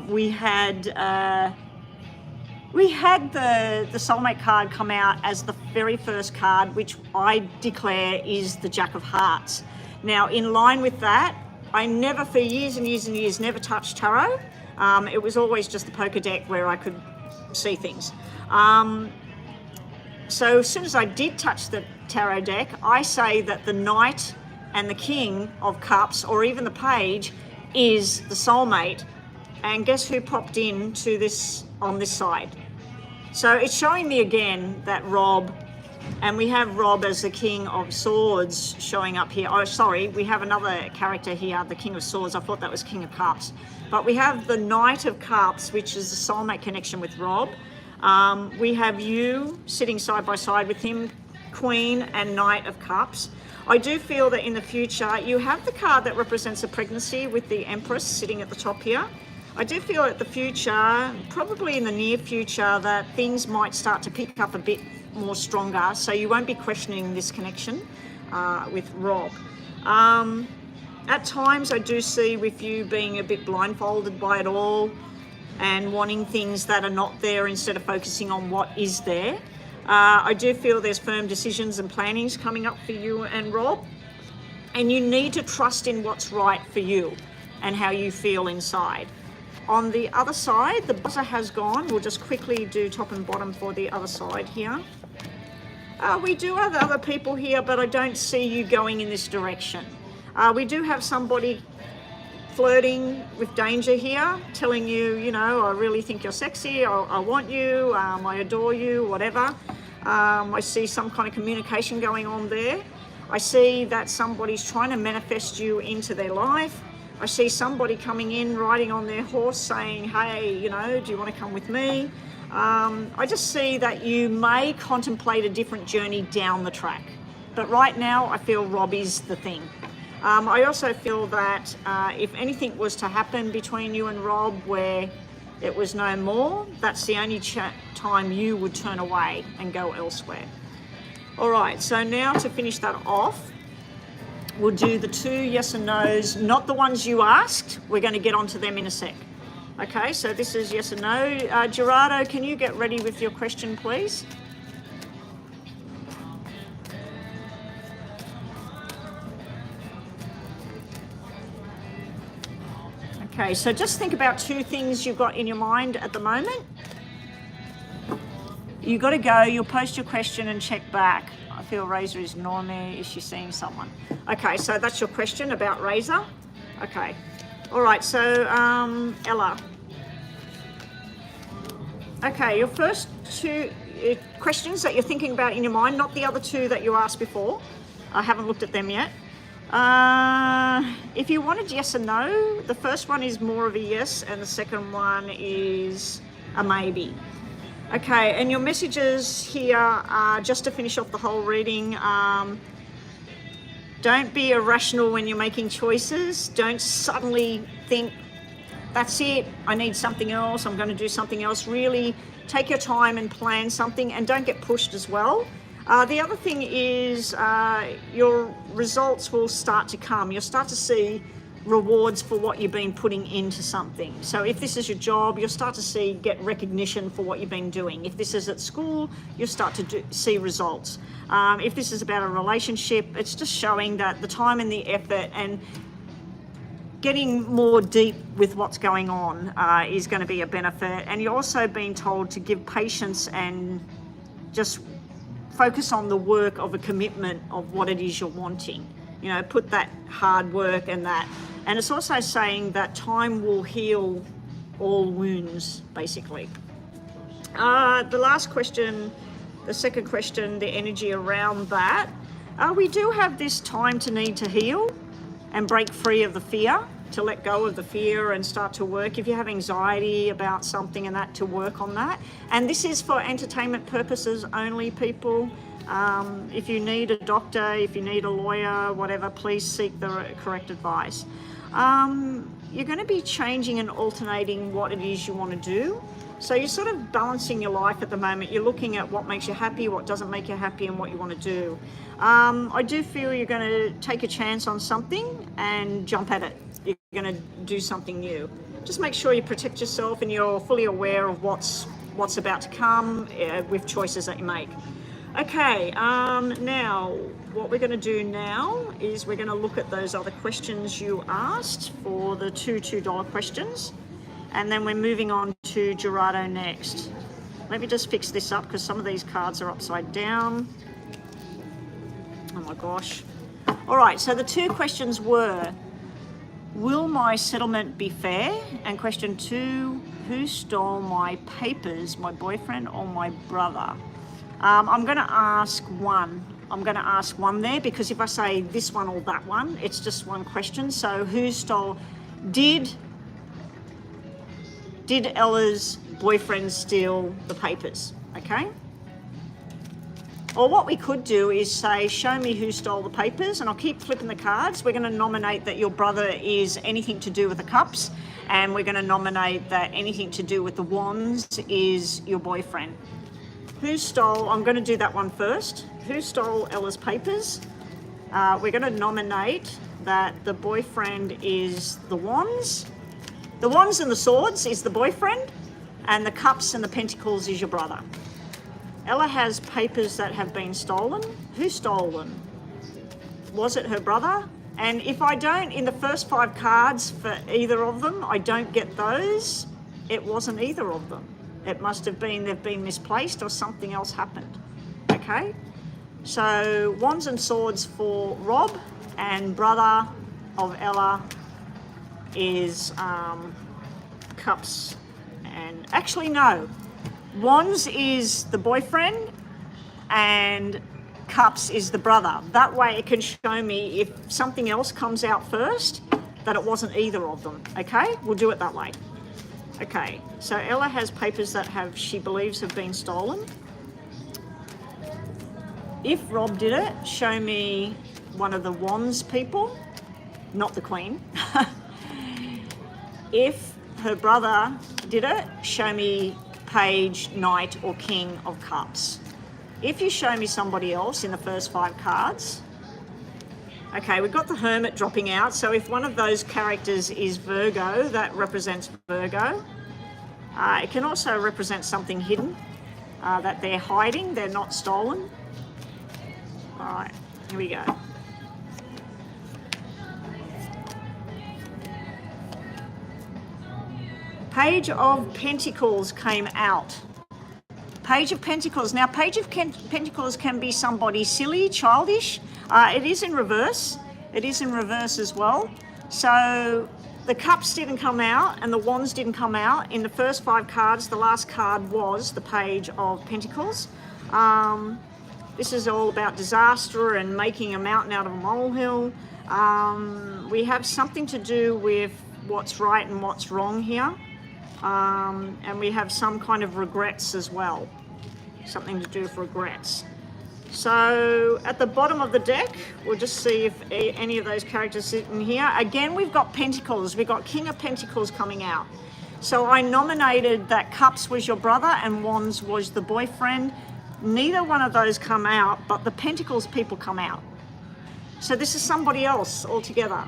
[SPEAKER 1] we had the soulmate card come out as the very first card, which I declare is the Jack of Hearts. Now, in line with that, I never, for years and years and years, never touched tarot. It was always just the poker deck where I could see things. So as soon as I did touch the tarot deck, I say that the knight and the king of cups, or even the page, is the soulmate. And guess who popped in to this on this side? So it's showing me again that Rob, and we have Rob as the King of Swords showing up here. Oh, sorry, we have another character here, the King of Swords. I thought that was King of Cups. But we have the Knight of Cups, which is the soulmate connection with Rob. We have you sitting side by side with him, Queen and Knight of Cups. I do feel that in the future, you have the card that represents a pregnancy with the Empress sitting at the top here. I do feel that the future, probably in the near future, that things might start to pick up a bit more stronger, so you won't be questioning this connection with Rob. At times I do see with you being a bit blindfolded by it all and wanting things that are not there instead of focusing on what is there. I do feel there's firm decisions and plannings coming up for you and Rob, and you need to trust in what's right for you and how you feel inside. On the other side, the buzzer has gone. We'll just quickly do top and bottom for the other side here. We do have other people here, but I don't see you going in this direction. We do have somebody flirting with danger here, telling you, you know, I really think you're sexy, I want you, I adore you, whatever. I see some kind of communication going on there. I see that somebody's trying to manifest you into their life. I see somebody coming in, riding on their horse, saying, hey, you know, do you want to come with me? I just see that you may contemplate a different journey down the track. But right now, I feel Rob is the thing. I also feel that if anything was to happen between you and Rob where it was no more, that's the only time you would turn away and go elsewhere. All right, so now to finish that off, we'll do the 2 yes and no's, not the ones you asked. We're going to get onto them in a sec. Okay, so this is yes or no. Gerardo, can you get ready with your question, please? Okay, so just think about two things you've got in your mind at the moment. You've got to go, you'll post your question and check back. I feel Razor is ignoring me. Is she seeing someone? Okay, so that's your question about Razor. Okay. All right, so Ella. Okay, your first two questions that you're thinking about in your mind, not the other two that you asked before. I haven't looked at them yet. If you wanted yes or no, the first one is more of a yes and the second one is a maybe. Okay, and your messages here are just to finish off the whole reading. Don't be irrational when you're making choices. Don't suddenly think, that's it, I need something else, I'm going to do something else. Really take your time and plan something, and don't get pushed as well. The other thing is your results will start to come. You'll start to see rewards for what you've been putting into something. So if this is your job, you'll start to get recognition for what you've been doing. If this is at school, you'll start to see results. If this is about a relationship, it's just showing that the time and the effort and getting more deep with what's going on is going to be a benefit. And you're also being told to give patience and just focus on the work of a commitment of what it is you're wanting. You know, put that hard work and that. And it's also saying that time will heal all wounds, basically. The last question, the second question, the energy around that. We do have this time to need to heal and break free of the fear, to let go of the fear and start to work. If you have anxiety about something and that, to work on that. And this is for entertainment purposes only, people. If you need a doctor, if you need a lawyer, whatever, please seek the correct advice. You're going to be changing and alternating what it is you want to do. So you're sort of balancing your life at the moment. You're looking at what makes you happy, what doesn't make you happy, and what you want to do. I do feel you're going to take a chance on something and jump at it. You're going to do something new. Just make sure you protect yourself and you're fully aware of what's about to come with choices that you make. Okay, now what we're going to do now is we're going to look at those other questions you asked for the two $2 questions, and then we're moving on to Gerardo next. Let me just fix this up because some of these cards are upside down. Oh my gosh. All right, so the two questions were, will my settlement be fair? And question two, who stole my papers, my boyfriend or my brother? I'm going to ask one. I'm going to ask one there, because if I say this one or that one, it's just one question. So who stole, did Ella's boyfriend steal the papers? Okay. Or what we could do is say, show me who stole the papers, and I'll keep flipping the cards. We're going to nominate that your brother is anything to do with the cups, and we're going to nominate that anything to do with the wands is your boyfriend. Who stole, I'm going to do that one first. Who stole Ella's papers? We're going to nominate that the boyfriend is the wands. The wands and the swords is the boyfriend, and the cups and the pentacles is your brother. Ella has papers that have been stolen. Who stole them? Was it her brother? And if I don't, in the first 5 cards for either of them, I don't get those, it wasn't either of them. It must have been they've been misplaced or something else happened. Okay? So wands and swords for Rob, and brother of Ella is cups. And actually no, wands is the boyfriend and cups is the brother. That way it can show me if something else comes out first that it wasn't either of them. Okay, we'll do it that way. Okay, so Ella has papers that she believes have been stolen. If Rob did it, show me one of the wands people, not the queen. If her brother did it, show me page, knight or king of cups. If you show me somebody else in the first 5 cards, Okay, we've got the Hermit dropping out. So if one of those characters is Virgo, that represents Virgo. It can also represent something hidden that they're hiding, they're not stolen. All right, here we go. Page of Pentacles came out. Page of Pentacles. Now, Page of Pentacles can be somebody silly, childish. It is in reverse. It is in reverse as well. So the Cups didn't come out and the Wands didn't come out. In the first 5 cards, the last card was the Page of Pentacles. This is all about disaster and making a mountain out of a molehill. We have something to do with what's right and what's wrong here. And we have some kind of regrets as well. Something to do with regrets. So at the bottom of the deck, we'll just see if any of those characters sit in here. Again, we've got Pentacles. We've got King of Pentacles coming out. So I nominated that Cups was your brother and Wands was the boyfriend. Neither one of those come out, but the Pentacles people come out. So this is somebody else altogether.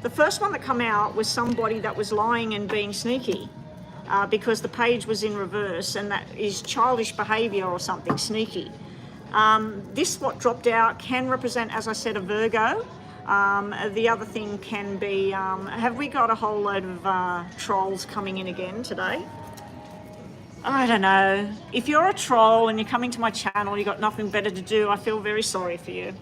[SPEAKER 1] The first one that come out was somebody that was lying and being sneaky. Because the page was in reverse, and that is childish behavior or something sneaky. This what dropped out can represent, as I said, a Virgo. The other thing can be, have we got a whole load of trolls coming in again today? I don't know. If you're a troll and you're coming to my channel, you've got nothing better to do, I feel very sorry for you.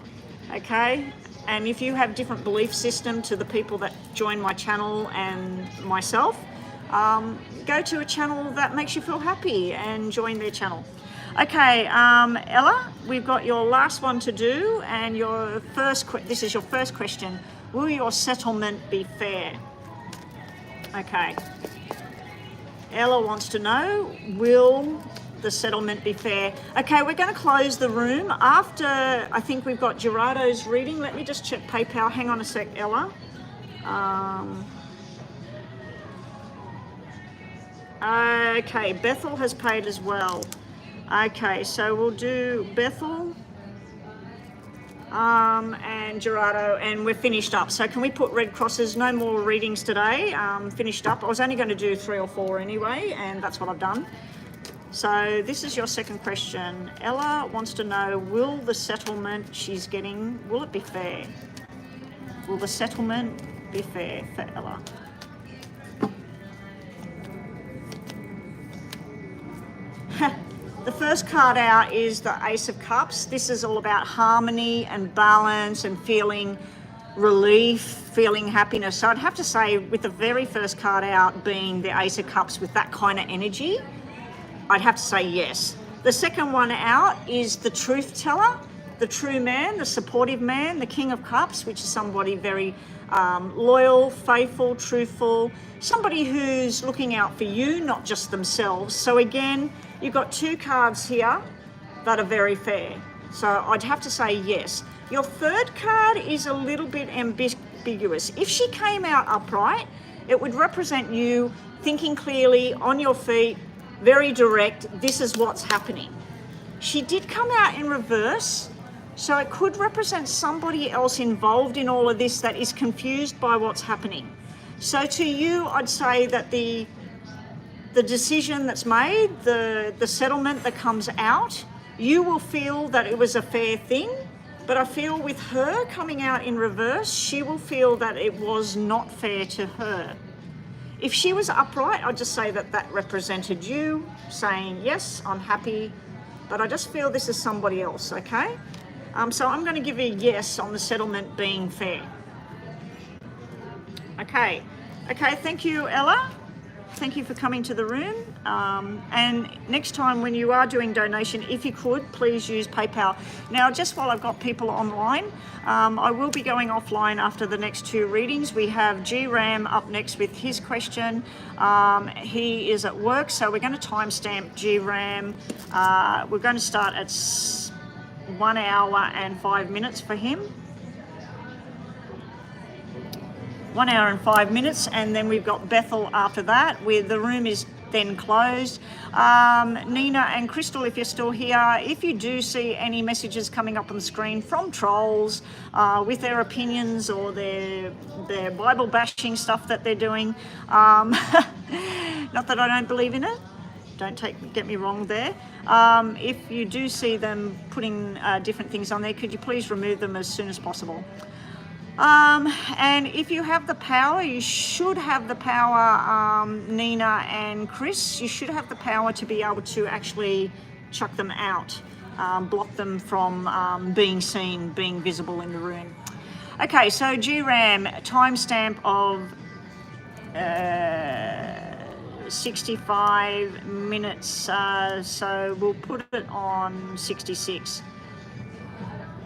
[SPEAKER 1] Okay? And if you have different belief system to the people that join my channel and myself, go to a channel that makes you feel happy and join their channel. Okay, Ella, we've got your last one to do, and your this is your first question. Will your settlement be fair? Okay. Ella wants to know, will the settlement be fair? Okay, we're going to close the room. After, I think we've got Gerardo's reading. Let me just check PayPal. Hang on a sec, Ella. Okay, Bethel has paid as well. Okay, so we'll do Bethel and Gerardo, and we're finished up. So can we put red crosses? No more readings today. Finished up. I was only going to do 3 or 4 anyway, and that's what I've done. So this is your second question. Ella wants to know, will the settlement she's getting, will it be fair? Will the settlement be fair for Ella? The first card out is the Ace of Cups. This is all about harmony and balance and feeling relief, feeling happiness. So I'd have to say, with the very first card out being the Ace of Cups with that kind of energy, I'd have to say yes. The second one out is the Truth Teller, the true man, the supportive man, the King of Cups, which is somebody very loyal, faithful, truthful, somebody who's looking out for you, not just themselves. So again, you've got 2 cards here that are very fair. So I'd have to say yes. Your third card is a little bit ambiguous. If she came out upright, it would represent you thinking clearly, on your feet, very direct, this is what's happening. She did come out in reverse, so it could represent somebody else involved in all of this that is confused by what's happening. So to you, I'd say that the decision that's made, the settlement that comes out, you will feel that it was a fair thing, but I feel with her coming out in reverse, she will feel that it was not fair to her. If she was upright, I'd just say that that represented you saying, yes, I'm happy, but I just feel this is somebody else, okay? So I'm going to give you a yes on the settlement being fair. Okay, thank you, Ella. Thank you for coming to the room. And next time when you are doing donation, if you could, please use PayPal. Now, just while I've got people online, I will be going offline after the next 2 readings. We have G-Ram up next with his question. He is at work, so we're going to timestamp G-Ram. We're going to start at 1 hour and 5 minutes for him. 1 hour and 5 minutes, and then we've got Bethel after that, where the room is then closed. Nina and Crystal, if you're still here, if you do see any messages coming up on the screen from trolls with their opinions or their Bible bashing stuff that they're doing, not that I don't believe in it, don't get me wrong there. If you do see them putting different things on there, could you please remove them as soon as possible? And if you have the power, you should have the power, Nina and Chris, you should have the power to be able to actually chuck them out, block them from being seen, being visible in the room. Okay, so GRAM, timestamp of 65 minutes, so we'll put it on 66.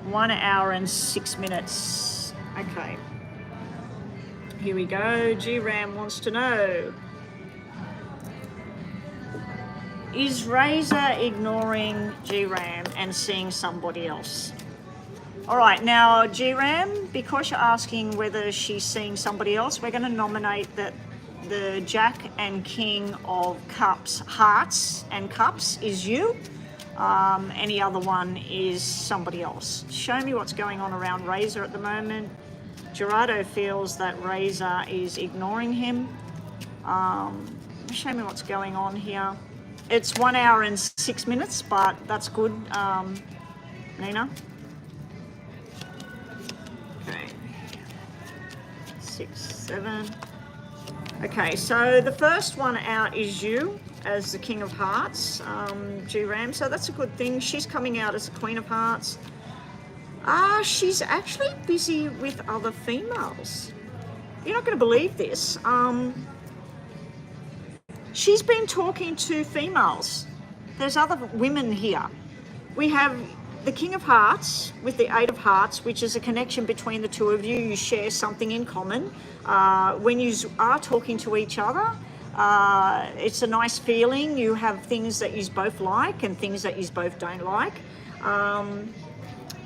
[SPEAKER 1] 1 hour and 6 minutes. Okay, here we go. GRAM wants to know, is Razor ignoring GRAM and seeing somebody else? All right, now GRAM, because you're asking whether she's seeing somebody else, we're going to nominate that the Jack and King of Cups, Hearts and Cups is you. Any other one is somebody else. Show me what's going on around Razor at the moment. Gerardo feels that Razor is ignoring him. Show me what's going on here. It's 1 hour and 6 minutes, but that's good. Nina? Okay. 6, 7. Okay, so the first one out is you as the King of Hearts, GRAM, so that's a good thing. She's coming out as the Queen of Hearts. She's actually busy with other females. You're not going to believe this. She's been talking to females. There's other women here. We have the King of Hearts with the Eight of Hearts, which is a connection between the two of you. You share something in common. When you are talking to each other, it's a nice feeling. You have things that you both like and things that you both don't like.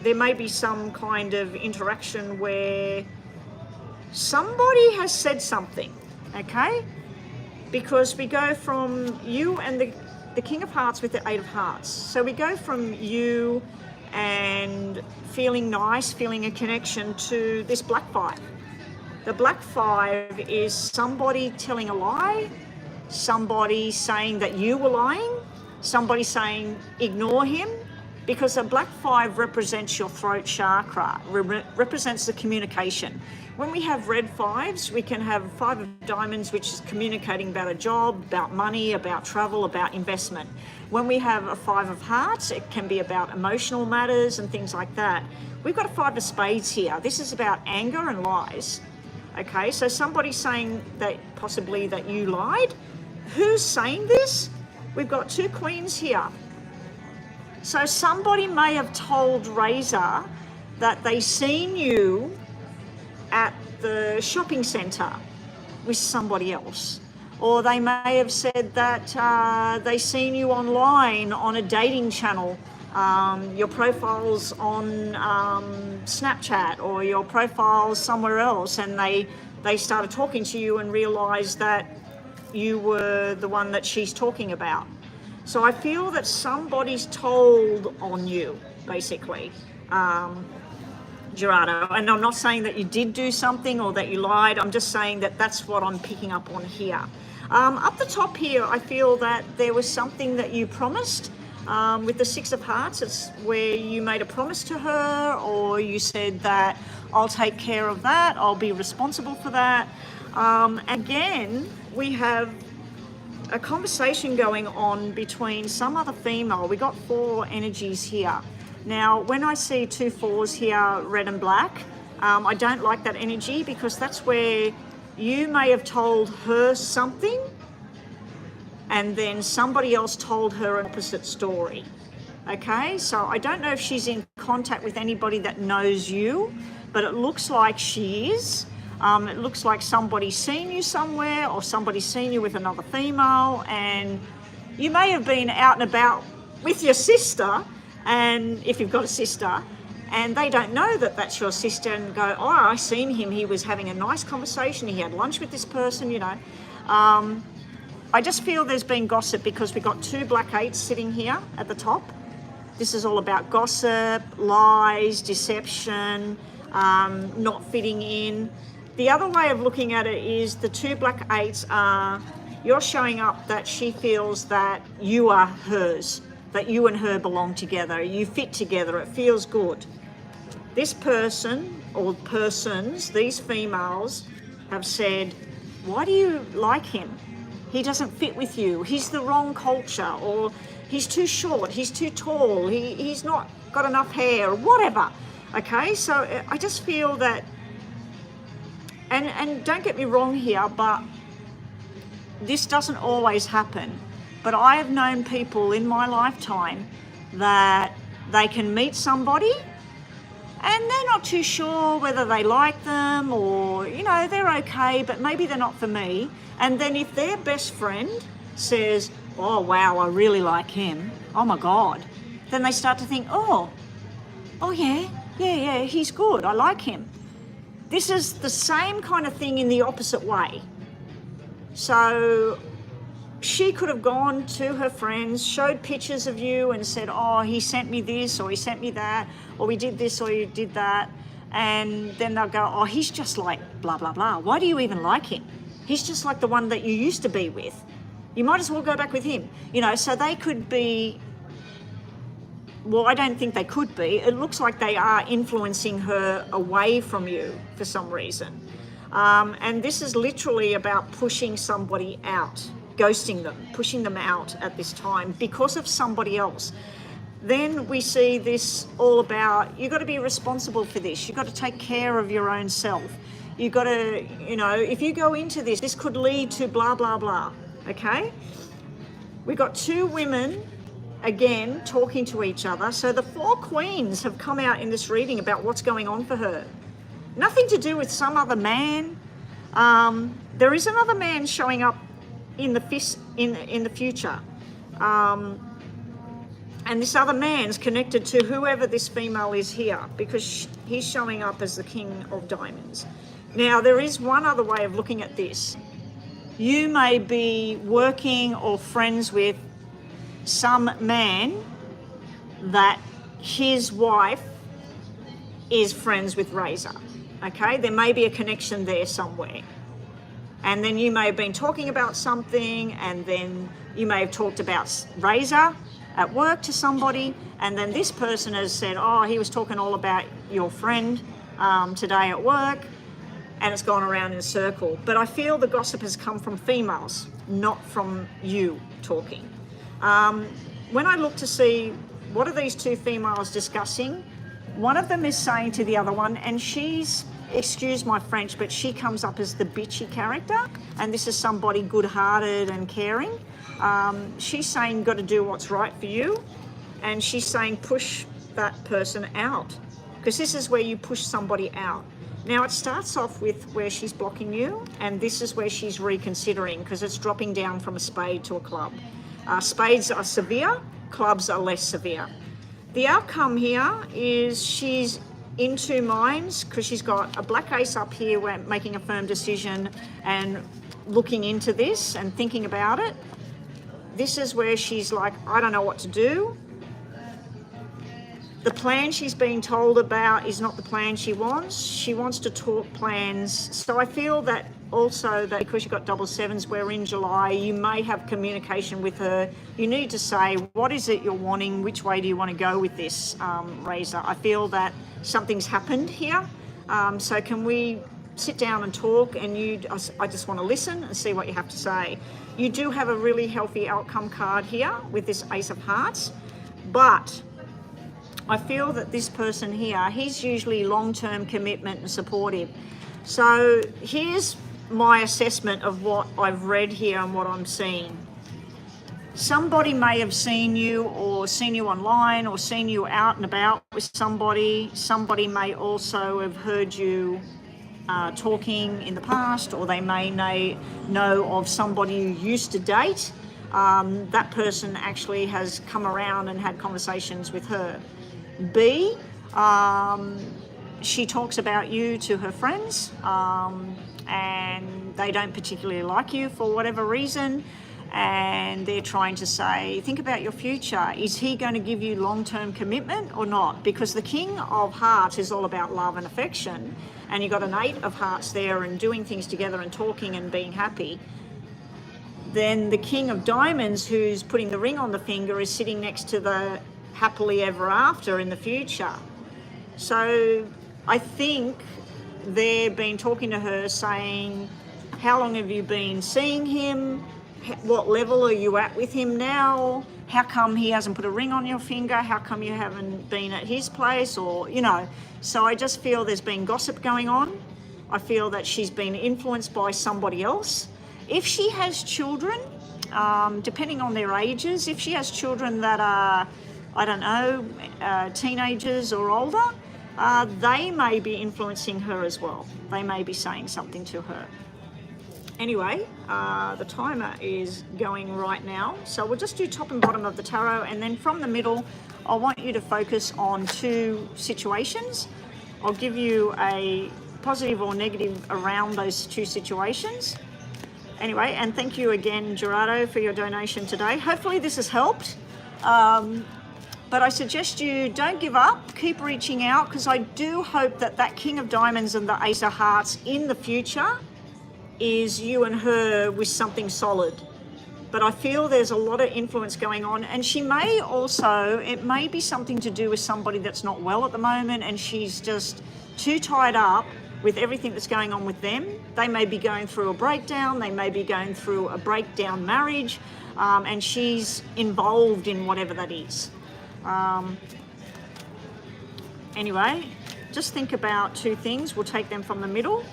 [SPEAKER 1] There may be some kind of interaction where somebody has said something, okay? Because we go from you and the King of Hearts with the Eight of Hearts. So we go from you and feeling nice, feeling a connection, to this Black Five. The Black Five is somebody telling a lie, somebody saying that you were lying, somebody saying ignore him, because a Black Five represents your throat chakra, represents the communication. When we have red fives, we can have Five of Diamonds, which is communicating about a job, about money, about travel, about investment. When we have a Five of Hearts, it can be about emotional matters and things like that. We've got a Five of Spades here. This is about anger and lies. Okay, so somebody's saying that possibly that you lied. Who's saying this? We've got two queens here. So somebody may have told Razor that they seen you at the shopping centre with somebody else. Or they may have said that they seen you online on a dating channel, your profile's on Snapchat, or your profile's somewhere else, and they started talking to you and realised that you were the one that she's talking about. So I feel that somebody's told on you, basically, Gerardo. And I'm not saying that you did do something or that you lied. I'm just saying that that's what I'm picking up on here. Up the top here, I feel that there was something that you promised. With the Six of Hearts, it's where you made a promise to her, or you said that I'll take care of that, I'll be responsible for that. Again, we have a conversation going on between some other female. We got 4 energies here. Now, when I see 2 4s here, red and black, I don't like that energy, because that's where you may have told her something and then somebody else told her an opposite story. Okay, so I don't know if she's in contact with anybody that knows you, but it looks like she is. It looks like somebody's seen you somewhere, or somebody's seen you with another female, and you may have been out and about with your sister, and if you've got a sister, and they don't know that that's your sister, and go, oh, I seen him, he was having a nice conversation, he had lunch with this person, you know. I just feel there's been gossip because we've got 2 black 8s sitting here at the top. This is all about gossip, lies, deception, not fitting in. The other way of looking at it is the 2 black 8s are, you're showing up that she feels that you are hers, that you and her belong together, you fit together, it feels good. This person or persons, these females, have said, why do you like him? He doesn't fit with you, he's the wrong culture, or he's too short, he's too tall, he's not got enough hair, whatever. Okay, so I just feel that, and don't get me wrong here, but this doesn't always happen. But I have known people in my lifetime that they can meet somebody and they're not too sure whether they like them, or, you know, they're okay, but maybe they're not for me. And then if their best friend says, oh, wow, I really like him, oh my God, then they start to think, oh yeah, he's good, I like him. This is the same kind of thing in the opposite way. So she could have gone to her friends, showed pictures of you and said, oh, he sent me this, or he sent me that, or we did this, or you did that. And then they'll go, oh, he's just like blah, blah, blah. Why do you even like him? He's just like the one that you used to be with. You might as well go back with him. You know, so they could be, well, I don't think they could be. It looks like they are influencing her away from you for some reason. And this is literally about pushing somebody out, ghosting them, pushing them out at this time because of somebody else. Then we see this all about, you've got to be responsible for this. You've got to take care of your own self. You've got to, you know, if you go into this, this could lead to blah, blah, blah, okay? We've got 2 women, again, talking to each other. So the 4 queens have come out in this reading about what's going on for her. Nothing to do with some other man. There is another man showing up in the future. And this other man's connected to whoever this female is here, because he's showing up as the King of Diamonds. Now, there is one other way of looking at this. You may be working or friends with some man that his wife is friends with Razor. Okay, there may be a connection there somewhere. And then you may have been talking about something, and then you may have talked about Razor at work to somebody, and then this person has said, oh, he was talking all about your friend today at work, and it's gone around in a circle. But I feel the gossip has come from females, not from you talking. When I look to see what are these 2 females discussing, one of them is saying to the other one, and she's, excuse my French, but she comes up as the bitchy character, and this is somebody good-hearted and caring. She's saying, got to do what's right for you, and she's saying, push that person out, because this is where you push somebody out. Now, it starts off with where she's blocking you, and this is where she's reconsidering, because it's dropping down from a spade to a club. Spades are severe, clubs are less severe. The outcome here is she's in 2 minds, because she's got a black ace up here where making a firm decision and looking into this and thinking about it. This is where she's like, I don't know what to do. The plan she's being told about is not the plan she wants. She wants to talk plans. So I feel that also that because you've got 7s, we're in July, you may have communication with her. You need to say, what is it you're wanting? Which way do you want to go with this, Razor? I feel that something's happened here. So can we sit down and talk, and I just want to listen and see what you have to say. You do have a really healthy outcome card here with this Ace of Hearts, but I feel that this person here, he's usually long-term commitment and supportive. So here's my assessment of what I've read here and what I'm seeing. Somebody may have seen you, or seen you online, or seen you out and about with somebody. Somebody may also have heard you talking in the past, or they may know of somebody you used to date. That person actually has come around and had conversations with her. B, She talks about you to her friends, and they don't particularly like you for whatever reason, and they're trying to say, think about your future. Is he going to give you long-term commitment or not? Because the King of Hearts is all about love and affection, and you've got an Eight of Hearts there and doing things together and talking and being happy. Then the King of Diamonds, who's putting the ring on the finger, is sitting next to the happily ever after in the future. So I think they've been talking to her saying, how long have you been seeing him? What level are you at with him now? How come he hasn't put a ring on your finger? How come you haven't been at his place? Or, you know, so I just feel there's been gossip going on. I feel that she's been influenced by somebody else. If she has children, depending on their ages, if she has children that are, I don't know, teenagers or older, they may be influencing her as well. They may be saying something to her. Anyway, the timer is going right now. So we'll just do top and bottom of the tarot, and then from the middle, I want you to focus on two situations. I'll give you a positive or negative around those two situations. Anyway, and thank you again, Gerardo, for your donation today. Hopefully this has helped. But I suggest you don't give up, keep reaching out, because I do hope that that King of Diamonds and the Ace of Hearts in the future is you and her with something solid. But I feel there's a lot of influence going on, and she may also, it may be something to do with somebody that's not well at the moment, and she's just too tied up with everything that's going on with them. They may be going through a breakdown, they may be going through a breakdown marriage, and she's involved in whatever that is. Anyway, just think about two things. We'll take them from the middle,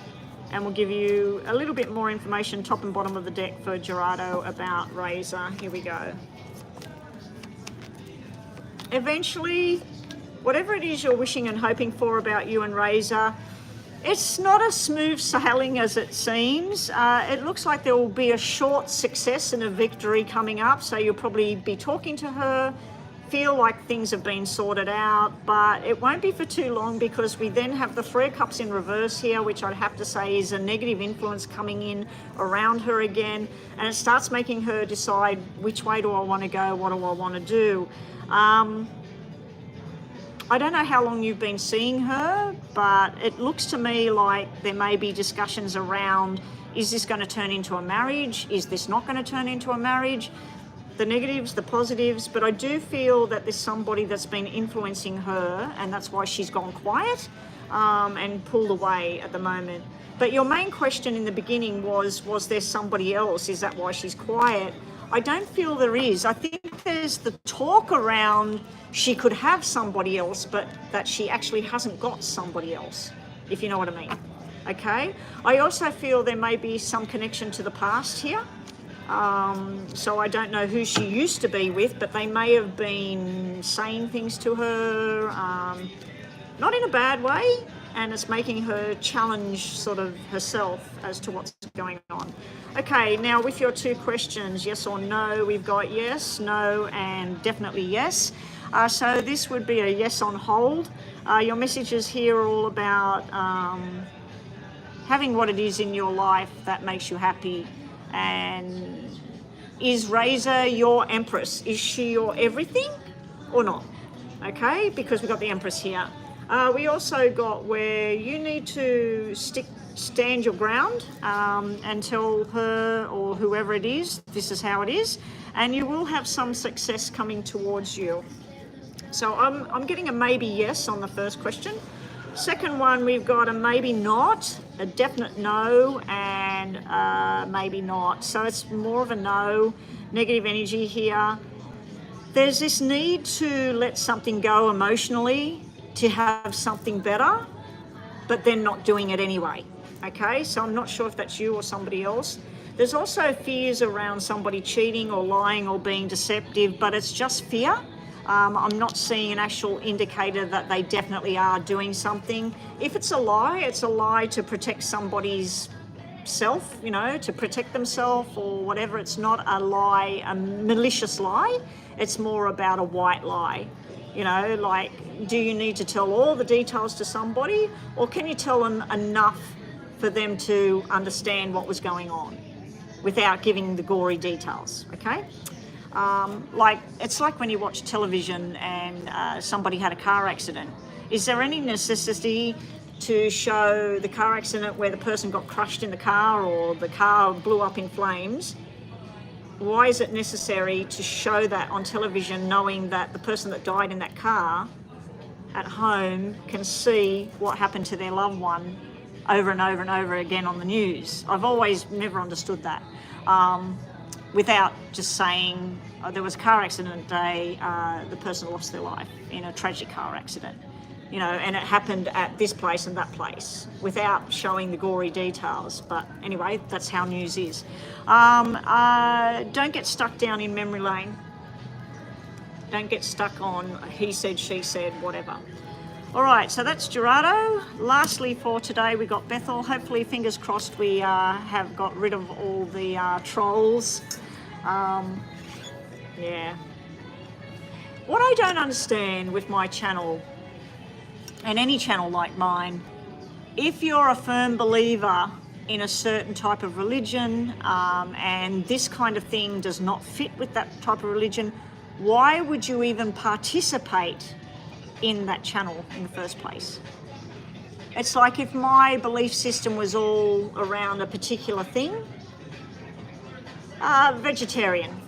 [SPEAKER 1] and we'll give you a little bit more information, top and bottom of the deck, for Gerardo about Razor. Here we go. Eventually, whatever it is you're wishing and hoping for about you and Razor, it's not as smooth sailing as it seems. It looks like there will be a short success and a victory coming up, so you'll probably be talking to her, feel like things have been sorted out, but it won't be for too long, because we then have the Three of Cups in reverse here, which I'd have to say is a negative influence coming in around her again, and it starts making her decide, which way do I want to go, what do I want to do. I don't know how long you've been seeing her, but it looks to me like there may be discussions around, is this going to turn into a marriage? Is this not going to turn into a marriage? The negatives, the positives, but I do feel that there's somebody that's been influencing her, and that's why she's gone quiet and pulled away at the moment. But your main question in the beginning was there somebody else? Is that why she's quiet? I don't feel there is. I think there's the talk around she could have somebody else, but that she actually hasn't got somebody else, if you know what I mean. Okay? I also feel there may be some connection to the past here. So I don't know who she used to be with, but they may have been saying things to her, not in a bad way, and it's making her challenge sort of herself as to what's going on. Okay, now with your two questions, yes or no, we've got yes, no, and definitely yes. So this would be a yes on hold. Your messages here are all about having what it is in your life that makes you happy. And is Razor your Empress? Is she your everything or not? Okay, because we've got the Empress here. We also got where you need to stand your ground and tell her or whoever it is, this is how it is, and you will have some success coming towards you. So I'm getting a maybe yes on the first question. Second one, we've got a maybe not, a definite no, and maybe not. So it's more of a no, negative energy here. There's this need to let something go emotionally to have something better, but then not doing it anyway. Okay, so I'm not sure if that's you or somebody else. There's also fears around somebody cheating or lying or being deceptive, but it's just fear. I'm not seeing an actual indicator that they definitely are doing something. If it's a lie to protect somebody's self, you know, to protect themselves or whatever. It's not a lie, a malicious lie. It's more about a white lie. You know, like, do you need to tell all the details to somebody, or can you tell them enough for them to understand what was going on without giving the gory details, okay? Like, it's like when you watch television and somebody had a car accident. Is there any necessity to show the car accident where the person got crushed in the car or the car blew up in flames? Why is it necessary to show that on television, knowing that the person that died in that car at home can see what happened to their loved one over and over and over again on the news? I've always never understood that. Without just saying, oh, there was a car accident today, the person lost their life in a tragic car accident, you know, and it happened at this place and that place, without showing the gory details. But anyway, that's how news is. Don't get stuck down in memory lane. Don't get stuck on he said, she said, whatever. All right, so that's Gerardo. Lastly for today, we got Bethel. Hopefully, fingers crossed, we have got rid of all the trolls. Yeah. What I don't understand with my channel, and any channel like mine, if you're a firm believer in a certain type of religion, and this kind of thing does not fit with that type of religion, why would you even participate in that channel in the first place? It's like if my belief system was all around a particular thing. Vegetarian.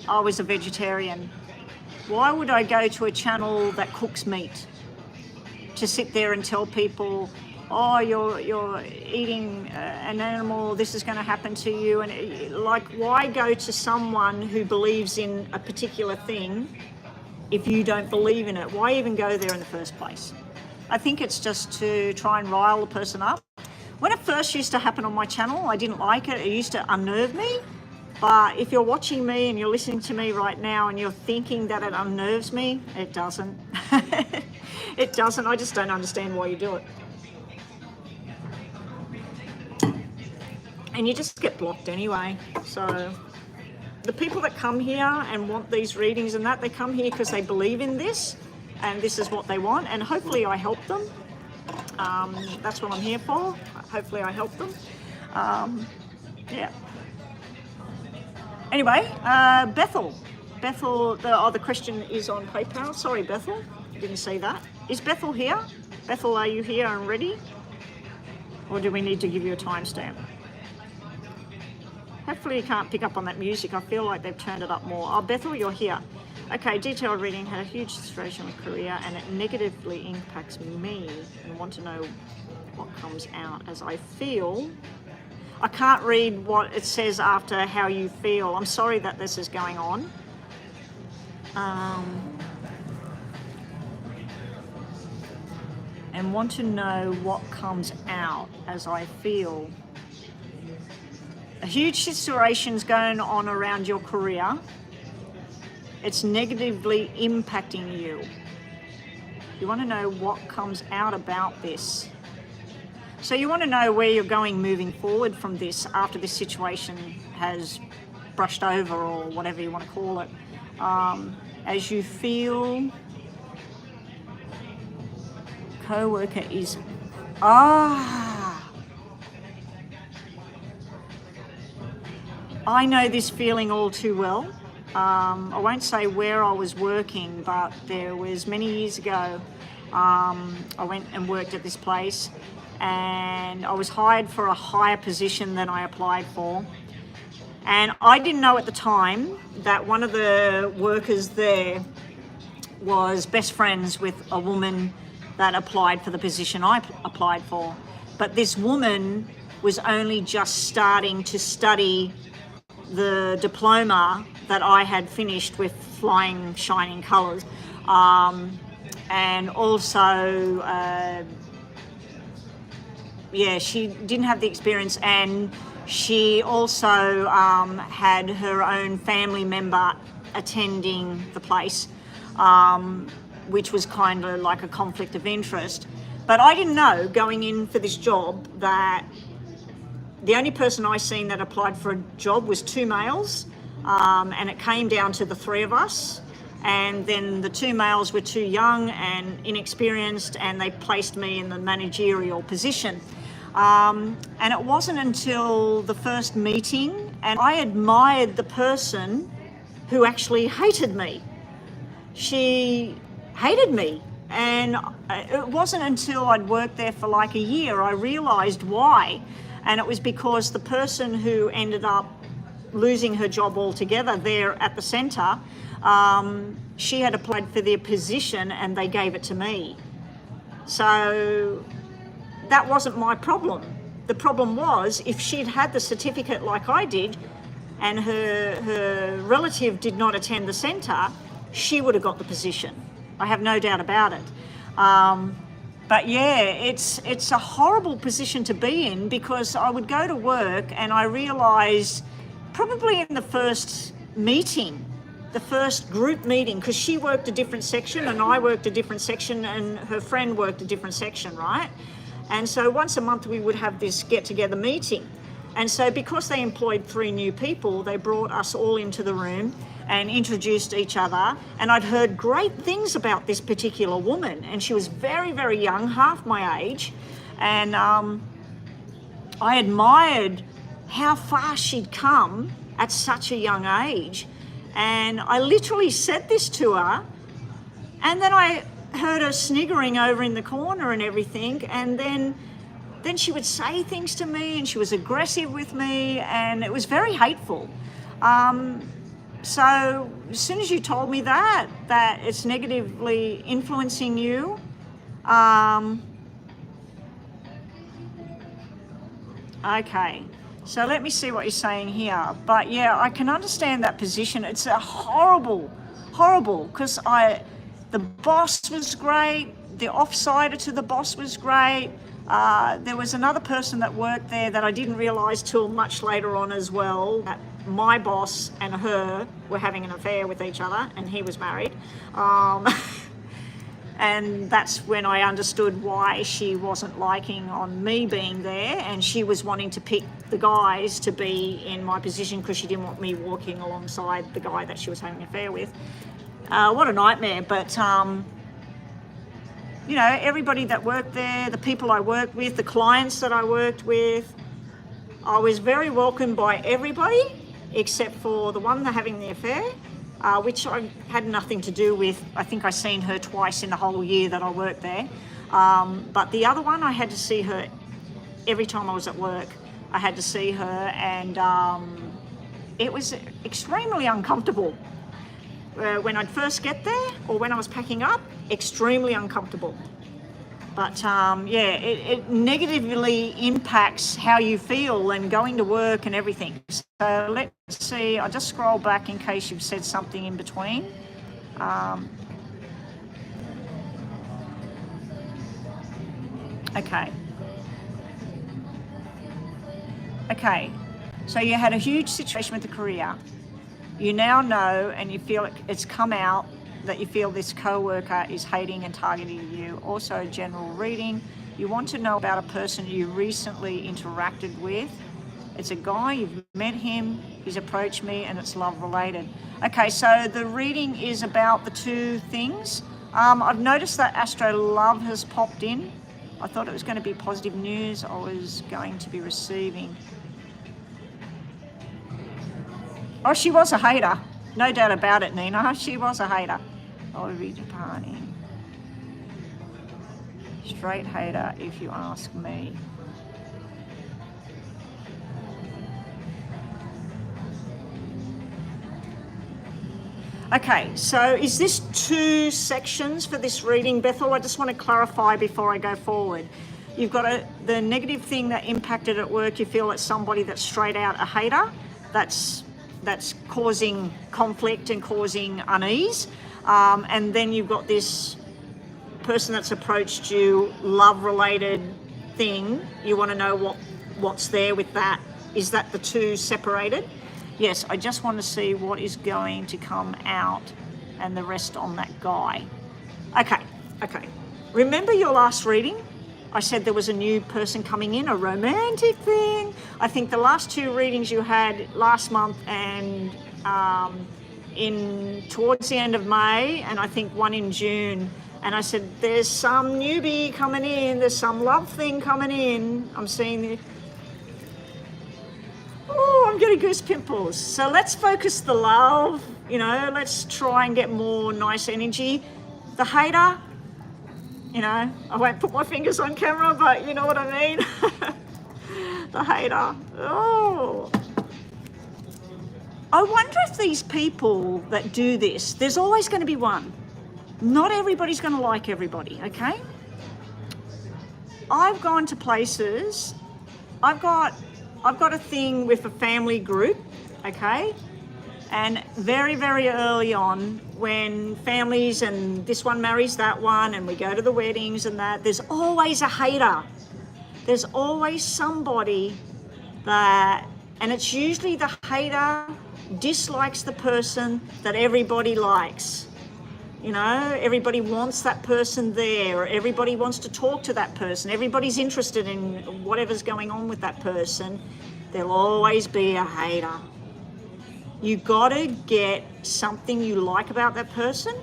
[SPEAKER 1] I was a vegetarian. Why would I go to a channel that cooks meat to sit there and tell people, oh, you're eating an animal, this is going to happen to you? And like, why go to someone who believes in a particular thing if you don't believe in it? Why even go there in the first place? I think it's just to try and rile the person up. When it first used to happen on my channel, I didn't like it. It used to unnerve me. But if you're watching me and you're listening to me right now and you're thinking that it unnerves me, it doesn't. It doesn't. I just don't understand why you do it. And you just get blocked anyway. So the people that come here and want these readings and that, they come here because they believe in this and this is what they want, and hopefully I help them. That's what I'm here for. Hopefully I help them. Yeah. Anyway, Bethel. Bethel, the question is on PayPal. Sorry, Bethel, didn't see that. Is Bethel here? Bethel, are you here and ready? Or do we need to give you a timestamp? Hopefully you can't pick up on that music. I feel like they've turned it up more. Oh, Bethel, you're here. Okay, detailed reading had a huge situation with career and it negatively impacts me, and want to know what comes out as I feel. I can't read what it says after how you feel. I'm sorry that this is going on. And want to know what comes out as I feel. A huge situation's going on around your career. It's negatively impacting you. You want to know what comes out about this. So you want to know where you're going moving forward from this after this situation has brushed over, or whatever you want to call it. As you feel, co-worker is, I know this feeling all too well. I won't say where I was working, but there was many years ago, I went and worked at this place, and I was hired for a higher position than I applied for. And I didn't know at the time that one of the workers there was best friends with a woman that applied for the position I applied for. But this woman was only just starting to study the diploma that I had finished with flying, shining colours. And also, she didn't have the experience, and she also had her own family member attending the place, which was kind of like a conflict of interest. But I didn't know going in for this job that the only person I seen that applied for a job was 2 males, and it came down to the 3 of us. And then the 2 males were too young and inexperienced, and they placed me in the managerial position. And it wasn't until the first meeting, and I admired the person who actually hated me. She hated me. And it wasn't until I'd worked there for like a year I realised why. And it was because the person who ended up losing her job altogether there at the centre, she had applied for their position and they gave it to me. So that wasn't my problem. The problem was if she'd had the certificate like I did and her relative did not attend the centre, she would have got the position. I have no doubt about it. But yeah, it's a horrible position to be in, because I would go to work and I realised probably in the first meeting, the first group meeting, because she worked a different section and I worked a different section and her friend worked a different section, right? And so once a month we would have this get-together meeting. And so because they employed 3 new people, they brought us all into the room and introduced each other. And I'd heard great things about this particular woman, and she was very, very young, half my age. And I admired how far she'd come at such a young age. And I literally said this to her, and then I heard her sniggering over in the corner and everything, and then she would say things to me, and she was aggressive with me, and it was very hateful. So as soon as you told me that it's negatively influencing you, okay, so let me see what you're saying here. But yeah, I can understand that position. It's a horrible, because the boss was great, the offsider to the boss was great. There was another person that worked there that I didn't realise till much later on as well, that my boss and her were having an affair with each other, and he was married. And that's when I understood why she wasn't liking on me being there, and she was wanting to pick the guys to be in my position because she didn't want me walking alongside the guy that she was having an affair with. What a nightmare. But you know, everybody that worked there, the people I worked with, the clients that I worked with, I was very welcomed by everybody except for the one that having the affair, which I had nothing to do with. I think I seen her twice in the whole year that I worked there. But the other one, I had to see her every time I was at work. I had to see her, and it was extremely uncomfortable. When I'd first get there or when I was packing up, extremely uncomfortable. But yeah, it negatively impacts how you feel and going to work and everything. So let's see, I'll just scroll back in case you've said something in between. Okay. Okay, so you had a huge situation with the career. You now know, and you feel it's come out, that you feel this co-worker is hating and targeting you. Also, general reading. You want to know about a person you recently interacted with. It's a guy, you've met him, he's approached me, and it's love related. Okay, so the reading is about the 2 things. I've noticed that Astro Love has popped in. I thought it was going to be positive news I was going to be receiving. Oh, she was a hater. No doubt about it, Nina. She was a hater. I'll be departing. Straight hater, if you ask me. Okay, so is this 2 sections for this reading, Bethel? I just want to clarify before I go forward. You've got the negative thing that impacted at work. You feel it's somebody that's straight out a hater. That's causing conflict and causing unease. And then you've got this person that's approached you, love-related thing. You want to know what's there with that. Is that the 2 separated? Yes, I just want to see what is going to come out and the rest on that guy. Okay. Remember your last reading? I said there was a new person coming in, a romantic thing. I think the last 2 readings you had last month and towards the end of May, and I think one in June. And I said, there's some newbie coming in, there's some love thing coming in. I'm seeing the, oh, I'm getting goose pimples. So let's focus the love, you know, let's try and get more nice energy. The hater, you know, I won't put my fingers on camera, but you know what I mean. The hater, oh. I wonder if these people that do this, there's always going to be one. Not everybody's going to like everybody, okay? I've gone to places, I've got a thing with a family group, okay? And very, very early on, when families and this one marries that one and we go to the weddings and that, there's always a hater. There's always somebody that, and it's usually the hater dislikes the person that everybody likes. You know, everybody wants that person there, or everybody wants to talk to that person. Everybody's interested in whatever's going on with that person. There'll always be a hater. You gotta get something you like about that person.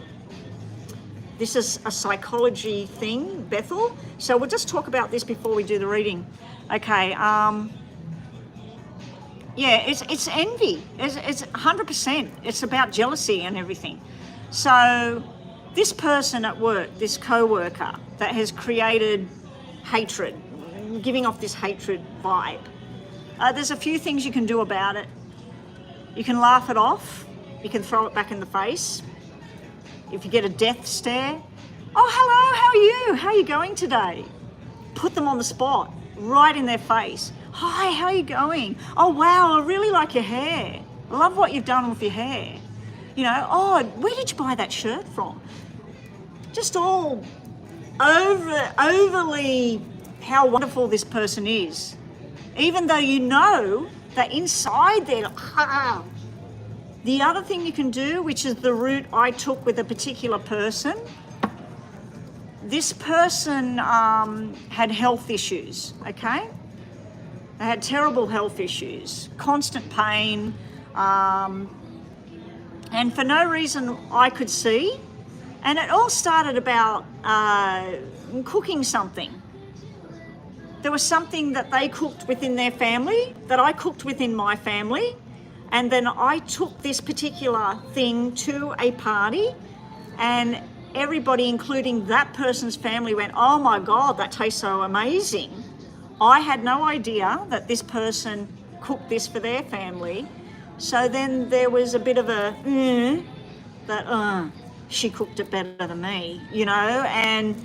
[SPEAKER 1] This is a psychology thing, Bethel. So we'll just talk about this before we do the reading. Okay, yeah, it's envy. It's 100%. It's about jealousy and everything. So this person at work, this co-worker that has created hatred, giving off this hatred vibe, there's a few things you can do about it. You can laugh it off. You can throw it back in the face. If you get a death stare, oh, hello, how are you? How are you going today? Put them on the spot, right in their face. Hi, how are you going? Oh, wow, I really like your hair. I love what you've done with your hair. You know, oh, where did you buy that shirt from? Just all overly how wonderful this person is. Even though you know that inside they're like, The other thing you can do, which is the route I took with a particular person, this person had health issues, okay? They had terrible health issues, constant pain, and for no reason I could see. And it all started about cooking something. There was something that they cooked within their family, that I cooked within my family, and then I took this particular thing to a party, and everybody, including that person's family, went, oh my God, that tastes so amazing. I had no idea that this person cooked this for their family. So then there was a bit of a, that she cooked it better than me, you know, and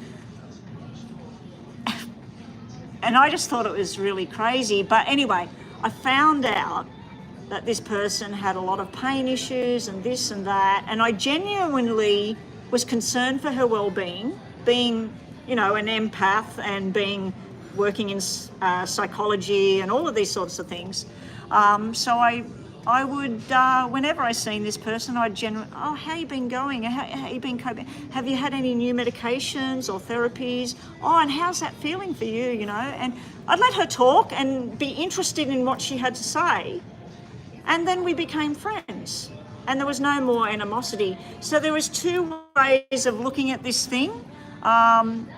[SPEAKER 1] I just thought it was really crazy. But anyway, I found out that this person had a lot of pain issues and this and that, and I genuinely was concerned for her well-being, being, you know, an empath and working in psychology and all of these sorts of things. So I would, whenever I seen this person, I'd generally, oh, how you been going? How you been coping? Have you had any new medications or therapies? Oh, and how's that feeling for you, you know? And I'd let her talk and be interested in what she had to say. And then we became friends. And there was no more animosity. So there was two ways of looking at this thing.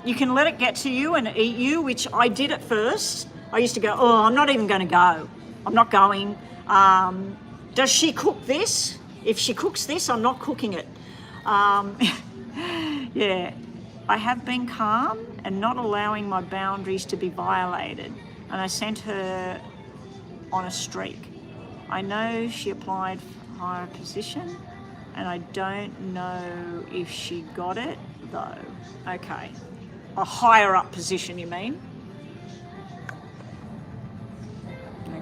[SPEAKER 1] You can let it get to you and eat you, which I did at first. I used to go, oh, I'm not even going to go. I'm not going. Does she cook this? If she cooks this, I'm not cooking it. Yeah, I have been calm and not allowing my boundaries to be violated. And I sent her on a streak. I know she applied for a higher position, and I don't know if she got it though. Okay, a higher up position, you mean?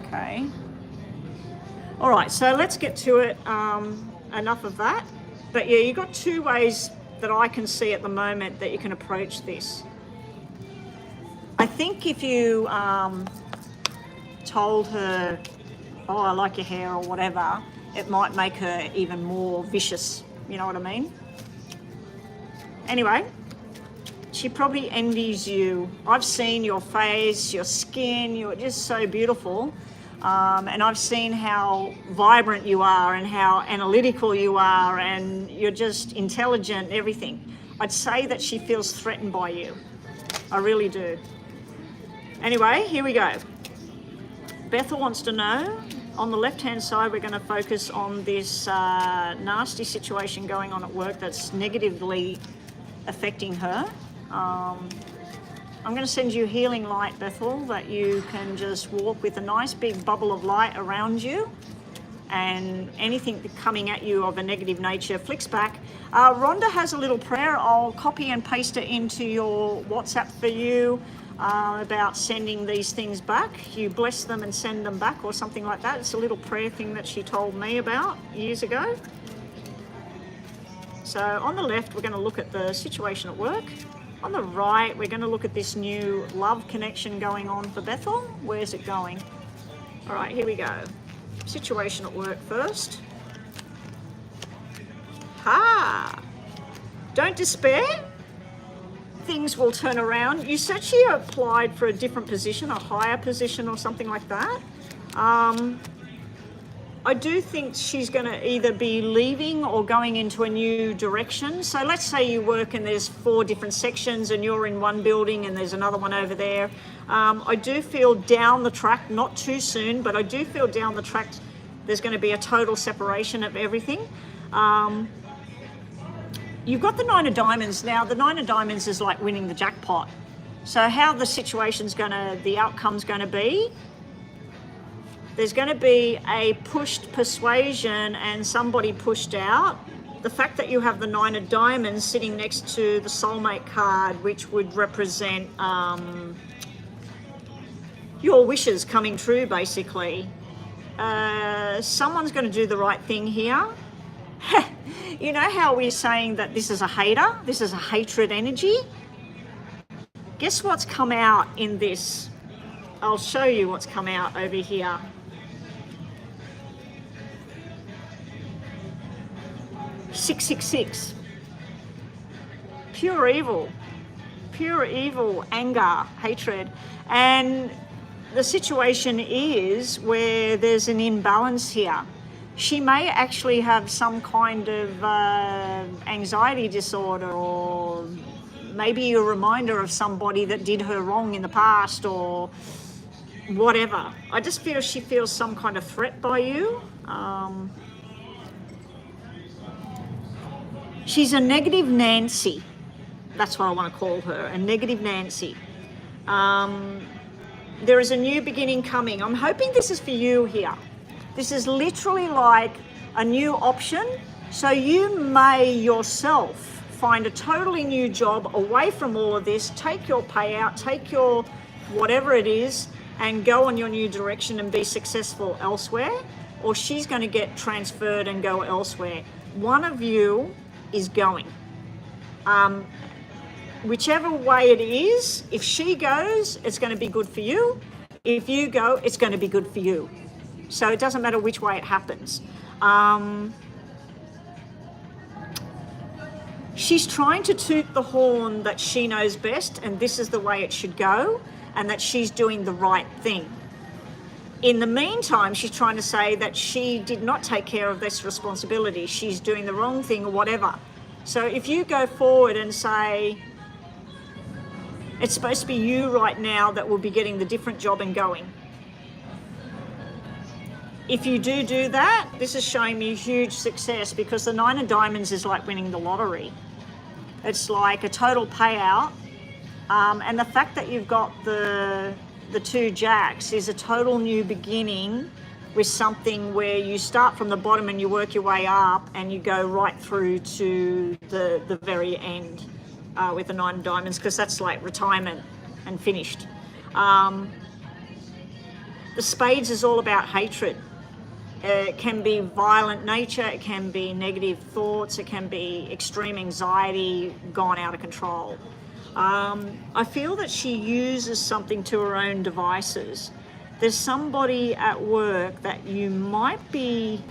[SPEAKER 1] Okay. All right, so let's get to it. Enough of that. But yeah, you've got two ways that I can see at the moment that you can approach this. I think if you told her, oh, I like your hair or whatever, it might make her even more vicious. You know what I mean? Anyway, she probably envies you. I've seen your face, your skin, you're just so beautiful. And I've seen how vibrant you are and how analytical you are, and you're just intelligent, everything. I'd say that she feels threatened by you. I really do. Anyway, here we go. Bethel wants to know, on the left-hand side, we're going to focus on this nasty situation going on at work that's negatively affecting her. I'm going to send you healing light, Bethel, that you can just walk with a nice big bubble of light around you, and anything coming at you of a negative nature flicks back. Rhonda has a little prayer. I'll copy and paste it into your WhatsApp for you about sending these things back. You bless them and send them back or something like that. It's a little prayer thing that she told me about years ago. So on the left, we're going to look at the situation at work. On the right, we're going to look at this new love connection going on for Bethel. Where's it going? All right, here we go. Situation at work first. Don't despair. Things will turn around. You said she applied for a different position, a higher position or something like that. I do think she's going to either be leaving or going into a new direction. So let's say you work and there's 4 different sections and you're in one building and there's another one over there. I do feel down the track, not too soon, but I do feel down the track there's going to be a total separation of everything. You've got the 9 of diamonds. Now, the 9 of diamonds is like winning the jackpot. So how the situation's the outcome's going to be, there's going to be a pushed persuasion and somebody pushed out. The fact that you have the 9 of diamonds sitting next to the soulmate card, which would represent your wishes coming true, basically. Someone's going to do the right thing here. You know how we're saying that this is a hater? This is a hatred energy? Guess what's come out in this? I'll show you what's come out over here. $666. Pure evil, anger, hatred. And the situation is where there's an imbalance here. She may actually have some kind of anxiety disorder, or maybe a reminder of somebody that did her wrong in the past, or whatever. I just feel she feels some kind of threat by you. She's a negative Nancy. That's what I want to call her, a negative Nancy. There is a new beginning coming. I'm hoping this is for you here. This is literally like a new option. So you may yourself find a totally new job away from all of this, take your payout, take your whatever it is, and go on your new direction and be successful elsewhere, or she's going to get transferred and go elsewhere. One of you is going. Whichever way it is, if she goes, it's going to be good for you. If you go, it's going to be good for you. So it doesn't matter which way it happens. She's trying to toot the horn that she knows best and this is the way it should go, and that she's doing the right thing. In the meantime, she's trying to say that she did not take care of this responsibility. She's doing the wrong thing or whatever. So if you go forward and say, it's supposed to be you right now that will be getting the different job and going. If you do that, this is showing me huge success, because the 9 of diamonds is like winning the lottery. It's like a total payout. And the fact that you've got the 2 jacks is a total new beginning with something where you start from the bottom and you work your way up and you go right through to the very end with the 9 of diamonds, because that's like retirement and finished. The spades is all about hatred. It can be violent nature, it can be negative thoughts, it can be extreme anxiety gone out of control. I feel that she uses something to her own devices. There's somebody at work that you might be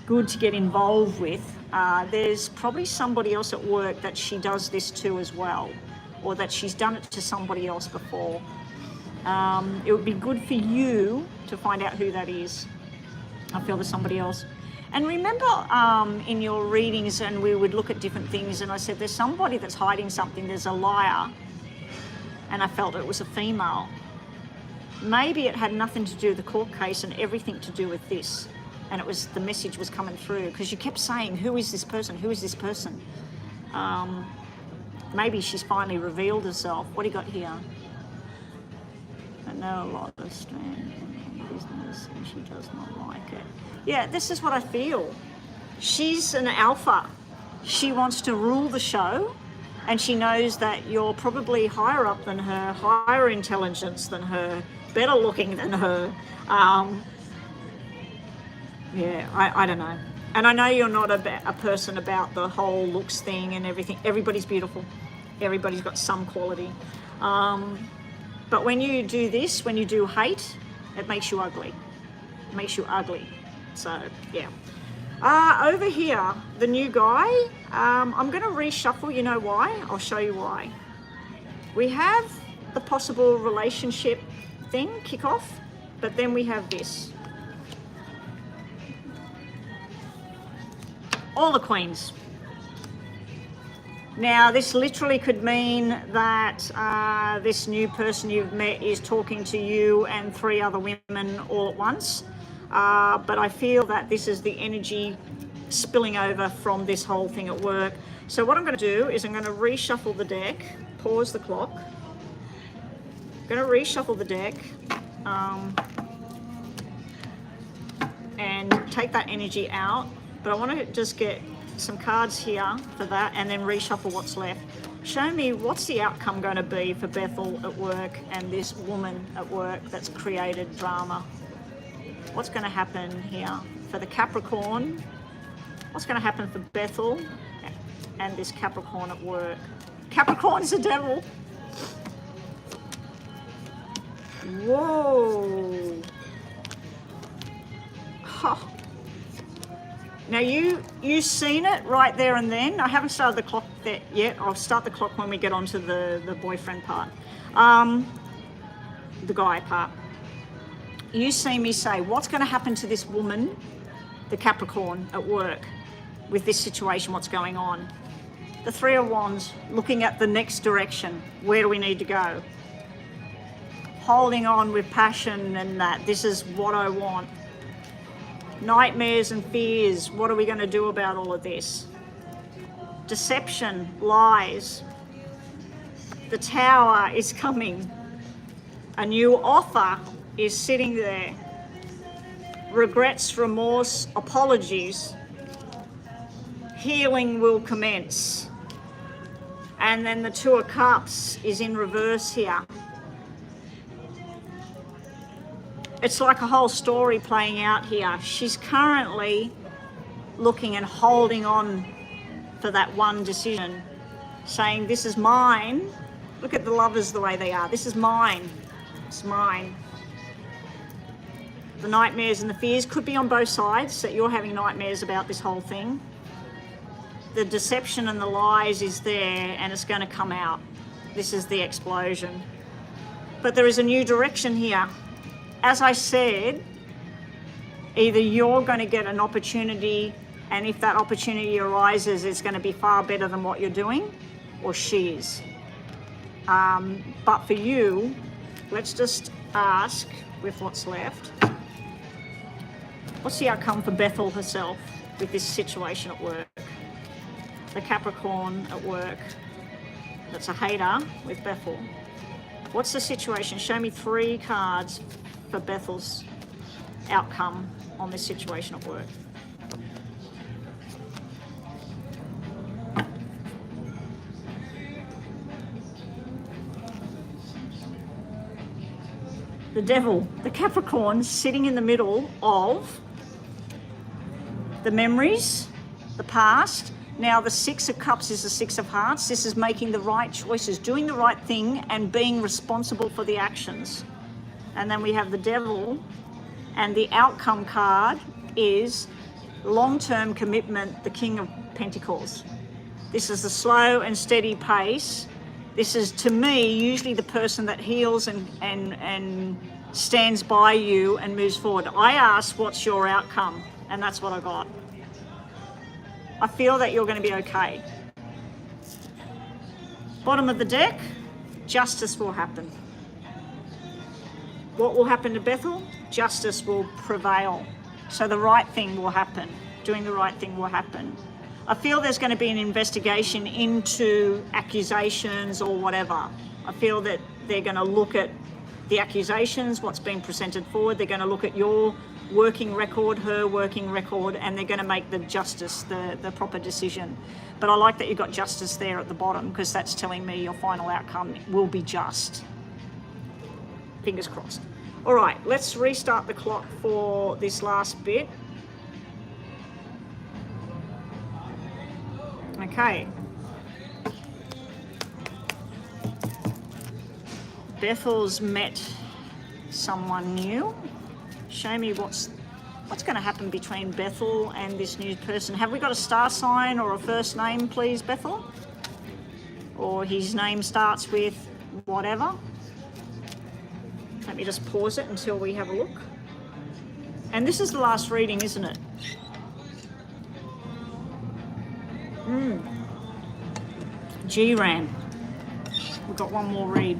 [SPEAKER 1] good to get involved with. There's probably somebody else at work that she does this to as well, or that she's done it to somebody else before. It would be good for you to find out who that is. I feel there's somebody else. And remember in your readings, and we would look at different things, and I said there's somebody that's hiding something, there's a liar, and I felt it was a female. Maybe it had nothing to do with the court case and everything to do with this. And it was, the message was coming through because you kept saying, who is this person? Who is this person? Maybe she's finally revealed herself. What do you got here? I know a lot of strength in business and she does not like it. Yeah, this is what I feel. She's an alpha. She wants to rule the show, and she knows that you're probably higher up than her, higher intelligence than her, better looking than her. Yeah, I don't know. And I know you're not a person about the whole looks thing and everything. Everybody's beautiful. Everybody's got some quality. But when you do this, when you do hate, it makes you ugly. It makes you ugly. So, yeah. Over here, the new guy, I'm going to reshuffle. You know why? I'll show you why. We have the possible relationship thing kick off, but then we have this. All the queens. Now, this literally could mean that this new person you've met is talking to you and 3 other women all at once. But I feel that this is the energy spilling over from this whole thing at work. So what I'm going to do is I'm going to reshuffle the deck, pause the clock. I'm going to reshuffle the deck and take that energy out. But I want to just get some cards here for that and then reshuffle what's left. Show me what's the outcome going to be for Bethel at work and this woman at work that's created drama. What's going to happen here for the Capricorn? What's going to happen for Bethel and this Capricorn at work? Capricorn's a devil. Whoa. Oh. Now you seen it right there and then. I haven't started the clock there yet. I'll start the clock when we get onto the boyfriend part. The guy part. You see me say, what's going to happen to this woman, the Capricorn, at work with this situation, what's going on? The 3 of Wands, looking at the next direction. Where do we need to go? Holding on with passion and that. This is what I want. Nightmares and fears. What are we going to do about all of this? Deception, lies. The Tower is coming. A new offer is sitting there. Regrets, remorse, apologies. Healing will commence. And then the 2 of Cups is in reverse here. It's like a whole story playing out here. She's currently looking and holding on for that one decision, saying, this is mine. Look at the lovers the way they are. This is mine. It's mine. The nightmares and the fears could be on both sides, that you're having nightmares about this whole thing. The deception and the lies is there, and it's going to come out. This is the explosion. But there is a new direction here. As I said, either you're going to get an opportunity, and if that opportunity arises, it's going to be far better than what you're doing, or she is. But for you, let's just ask with what's left. What's the outcome for Bethel herself with this situation at work? The Capricorn at work, that's a hater with Bethel. What's the situation? Show me 3 cards for Bethel's outcome on this situation at work. The Devil, the Capricorn, sitting in the middle of the memories, the past. Now the 6 of Cups is the 6 of Hearts. This is making the right choices, doing the right thing and being responsible for the actions. And then we have the Devil, and the outcome card is long-term commitment, the King of Pentacles. This is the slow and steady pace This is, to me, usually the person that heals and stands by you and moves forward. I asked, what's your outcome? And that's what I got. I feel that you're going to be okay. Bottom of the deck, justice will happen. What will happen to Bethel? Justice will prevail. So the right thing will happen. Doing the right thing will happen. I feel there's going to be an investigation into accusations or whatever. I feel that they're going to look at the accusations, what's been presented forward. They're going to look at your working record, her working record, and they're going to make the justice, the proper decision. But I like that you've got justice there at the bottom, because that's telling me your final outcome will be just. Fingers crossed. All right, let's restart the clock for this last bit. Okay. Bethel's met someone new. Show me what's going to happen between Bethel and this new person. Have we got a star sign or a first name, please, Bethel? Or his name starts with whatever. Let me just pause it until we have a look. And this is the last reading, isn't it? G-Ram. We've got one more read.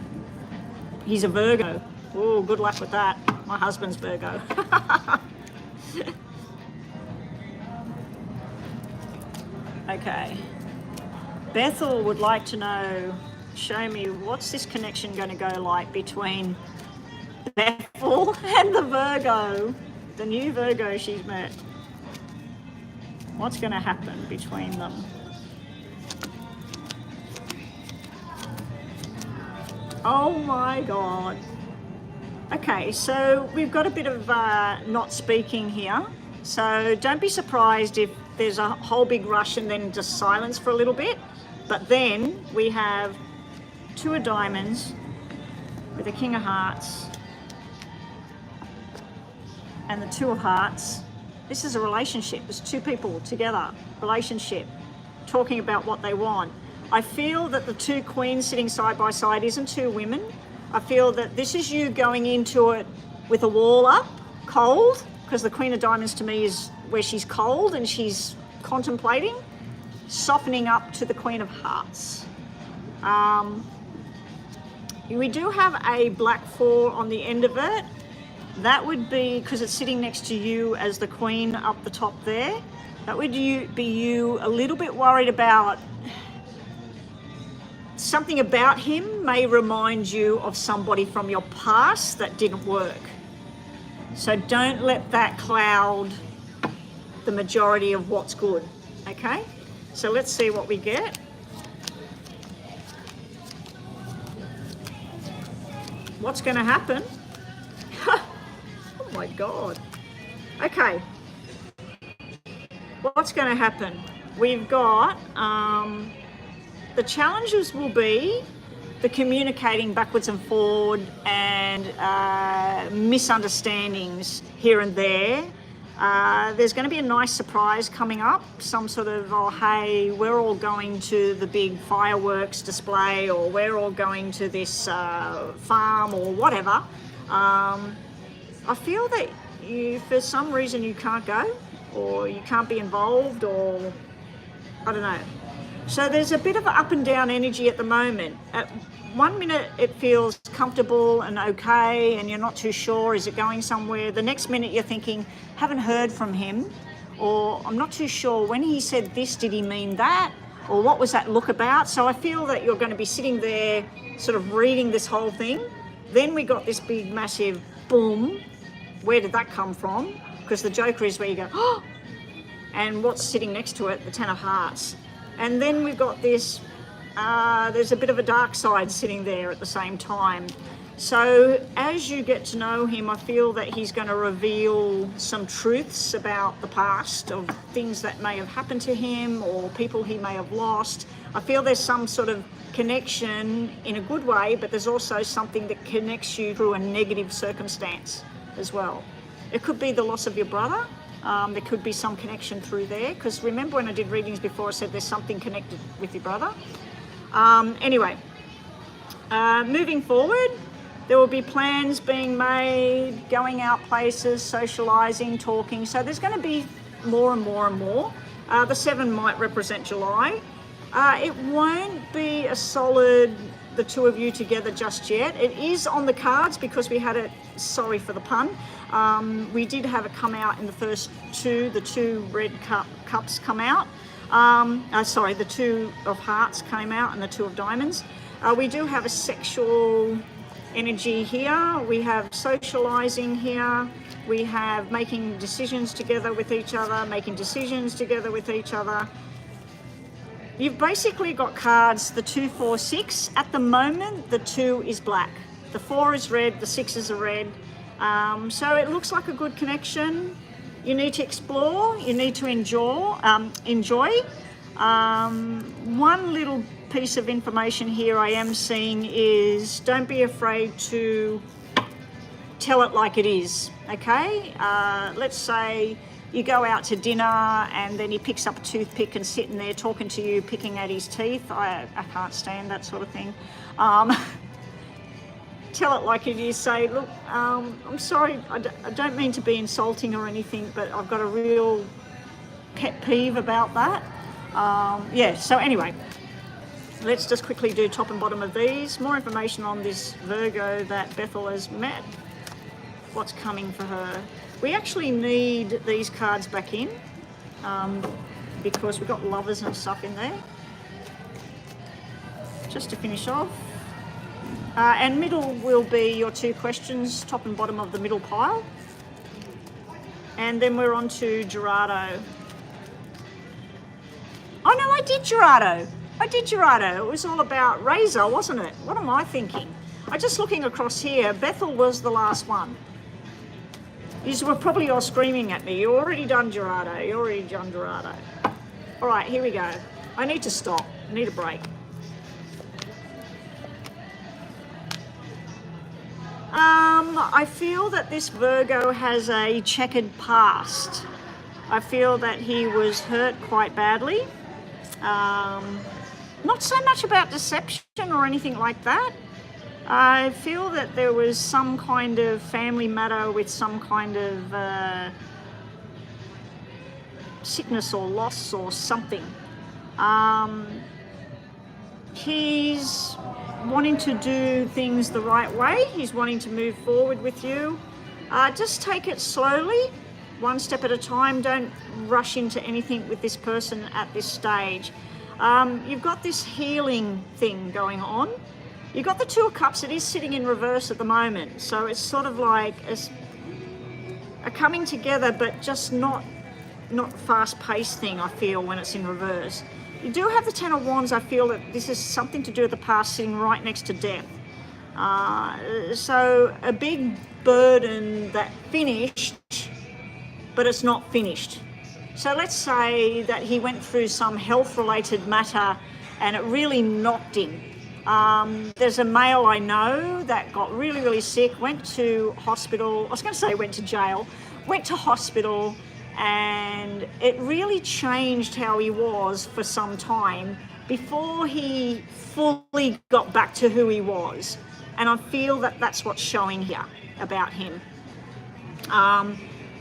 [SPEAKER 1] He's a Virgo. Oh, good luck with that. My husband's Virgo. Okay. Bethel would like to know, show me, what's this connection going to go like between Bethel and the Virgo, the new Virgo she's met? What's going to happen between them? Oh my God. Okay, so we've got a bit of not speaking here. So don't be surprised if there's a whole big rush and then just silence for a little bit. But then we have Two of Diamonds with the King of Hearts and the Two of Hearts. This is a relationship. There's two people together, relationship, talking about what they want. I feel that the two queens sitting side by side isn't two women. I feel that this is you going into it with a wall up, cold, because the Queen of Diamonds to me is where she's cold and she's contemplating, softening up to the Queen of Hearts. We do have a black 4 on the end of it. That would be, because it's sitting next to you as the Queen up the top there, that would be you a little bit worried about something about him may remind you of somebody from your past that didn't work. So don't let that cloud the majority of what's good, okay? So let's see what we get. What's going to happen? Oh my God. Okay. What's going to happen? We've got... the challenges will be the communicating backwards and forward and misunderstandings here and there. There's going to be a nice surprise coming up, some sort of, oh, hey, we're all going to the big fireworks display, or we're all going to this farm or whatever. I feel that you, for some reason, you can't go, or you can't be involved, or I don't know. So there's a bit of an up and down energy at the moment. At 1 minute it feels comfortable and okay and you're not too sure, is it going somewhere? The next minute you're thinking, haven't heard from him, or I'm not too sure, when he said this, did he mean that? Or what was that look about? So I feel that you're going to be sitting there sort of reading this whole thing. Then we got this big massive boom. Where did that come from? Because the Joker is where you go, oh! And what's sitting next to it? The Ten of Hearts. And then we've got this, there's a bit of a dark side sitting there at the same time. So as you get to know him, I feel that he's going to reveal some truths about the past, of things that may have happened to him or people he may have lost. I feel there's some sort of connection in a good way, but there's also something that connects you through a negative circumstance as well. It could be the loss of your brother. There could be some connection through there, because remember when I did readings before, I said there's something connected with your brother. Anyway, Moving forward, there will be plans being made, going out places, socialising, talking. So there's going to be more and more and more. The 7 might represent July. It won't be a solid, the 2 of you together just yet. It is on the cards because we had it, sorry for the pun, we did have it come out in the first 2, the 2 red cups come out. Sorry, the 2 of hearts came out and the 2 of diamonds. We do have a sexual energy here, we have socializing here, we have making decisions together with each other, making decisions together with each other. You've basically got cards, the 2, 4, 6. At the moment, the 2 is black. The 4 is red, the 6s are red. So it looks like a good connection. You need to explore, you need to enjoy. One little piece of information here I am seeing is don't be afraid to tell it like it is, okay? Let's say you go out to dinner and then he picks up a toothpick and sitting there talking to you, picking at his teeth. I can't stand that sort of thing. Tell it like it is. Say, look, I'm sorry, I don't mean to be insulting or anything, but I've got a real pet peeve about that. Yeah, so anyway, let's just quickly do top and bottom of these. More information on this Virgo that Bethel has met. What's coming for her? We actually need these cards back in because we've got lovers and stuff in there. Just to finish off. And middle will be your 2 questions, top and bottom of the middle pile. And then we're on to Gerardo. Oh no, I did Gerardo. It was all about Razor, wasn't it? What am I thinking? I'm just looking across here. Bethel was the last one. You were probably all screaming at me. You already done Gerardo. All right, here we go. I need to stop. I need a break. I feel that this Virgo has a checkered past. I feel that he was hurt quite badly. Not so much about deception or anything like that. I feel that there was some kind of family matter with some kind of sickness or loss or something. He's wanting to do things the right way. He's wanting to move forward with you. Just take it slowly, one step at a time. Don't rush into anything with this person at this stage. You've got this healing thing going on. You've got the 2 of Cups. It is sitting in reverse at the moment. So it's sort of like a coming together, but just not fast-paced thing, I feel, when it's in reverse. You do have the 10 of Wands. I feel that this is something to do with the past sitting right next to death. So a big burden that finished, but it's not finished. So let's say that he went through some health-related matter and it really knocked him. There's a male I know that got really, really sick, went to hospital. I was going to say went to jail, went to hospital, and it really changed how he was for some time before he fully got back to who he was. And I feel that that's what's showing here about him.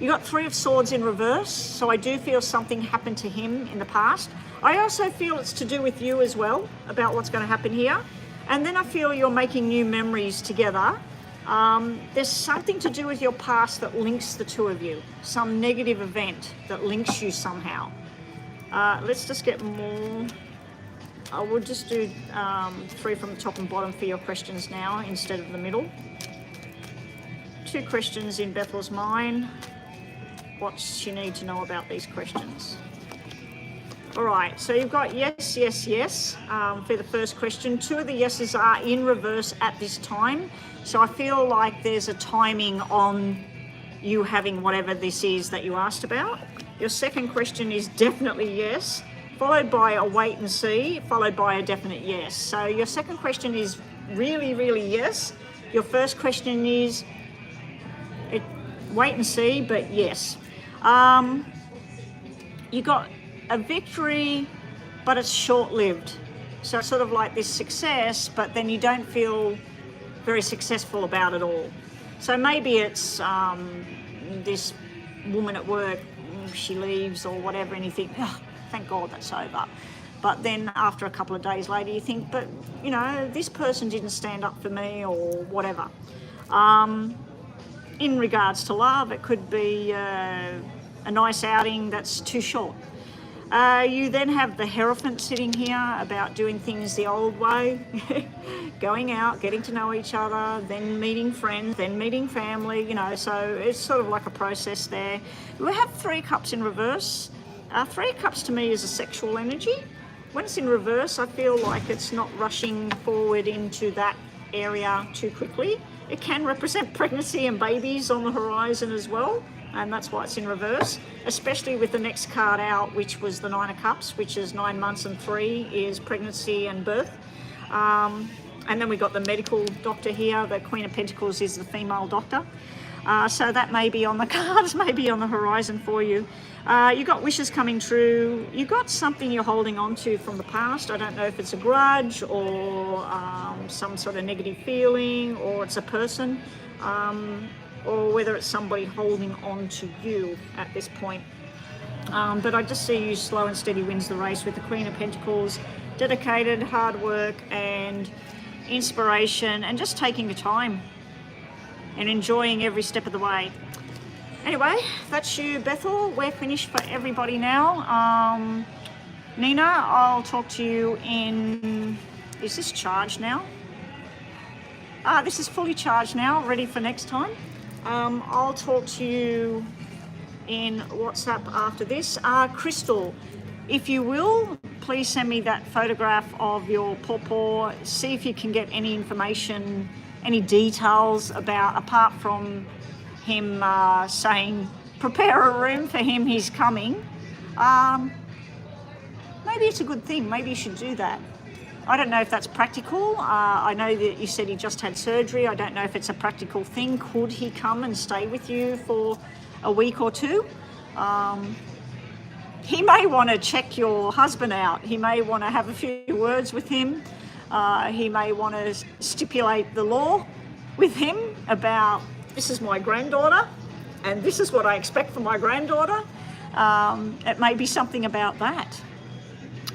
[SPEAKER 1] You got 3 of Swords in reverse, so I do feel something happened to him in the past. I also feel it's to do with you as well, about what's going to happen here. And then I feel you're making new memories together. There's something to do with your past that links the 2 of you, some negative event that links you somehow. Let's just get more. I will just do 3 from the top and bottom for your questions now instead of the middle. 2 questions in Bethel's mind. What she need to know about these questions. All right, so you've got yes, yes, yes for the first question. 2 of the yeses are in reverse at this time. So I feel like there's a timing on you having whatever this is that you asked about. Your second question is definitely yes, followed by a wait and see, followed by a definite yes. So your second question is really, really yes. Your first question is wait and see, but yes. You got a victory, but it's short-lived. So it's sort of like this success, but then you don't feel very successful about it all. So maybe it's this woman at work, she leaves or whatever, and you think, oh, thank God that's over. But then after a couple of days later, you think, but, you know, this person didn't stand up for me or whatever. In regards to love, it could be a nice outing that's too short. You then have the Hierophant sitting here about doing things the old way, going out, getting to know each other, then meeting friends, then meeting family, you know, so it's sort of like a process there. We have Three Cups in reverse. Three Cups to me is a sexual energy. When it's in reverse, I feel like it's not rushing forward into that area too quickly. It can represent pregnancy and babies on the horizon as well, and that's why it's in reverse, especially with the next card out, which was the Nine of Cups, which is 9 months and 3 is pregnancy and birth. And then we got the medical doctor here. The Queen of Pentacles is the female doctor. So that may be on the cards, maybe on the horizon for you. You got wishes coming true. You got something you're holding on to from the past. I don't know if it's a grudge or some sort of negative feeling, or it's a person, or whether it's somebody holding on to you at this point. But I just see you slow and steady wins the race with the Queen of Pentacles, dedicated, hard work and inspiration, and just taking the time and enjoying every step of the way. Anyway, that's you, Bethel. We're finished for everybody now. Nina, I'll talk to you in... Is this charged now? This is fully charged now, ready for next time. I'll talk to you in WhatsApp after this. Crystal, if you will, please send me that photograph of your pawpaw. See if you can get any information, any details about, apart from him saying, prepare a room for him, he's coming. Maybe it's a good thing. Maybe you should do that. I don't know if that's practical. I know that you said he just had surgery. I don't know if it's a practical thing. Could he come and stay with you for a week or two? He may want to check your husband out. He may want to have a few words with him. He may want to stipulate the law with him about, this is my granddaughter and this is what I expect from my granddaughter. It may be something about that.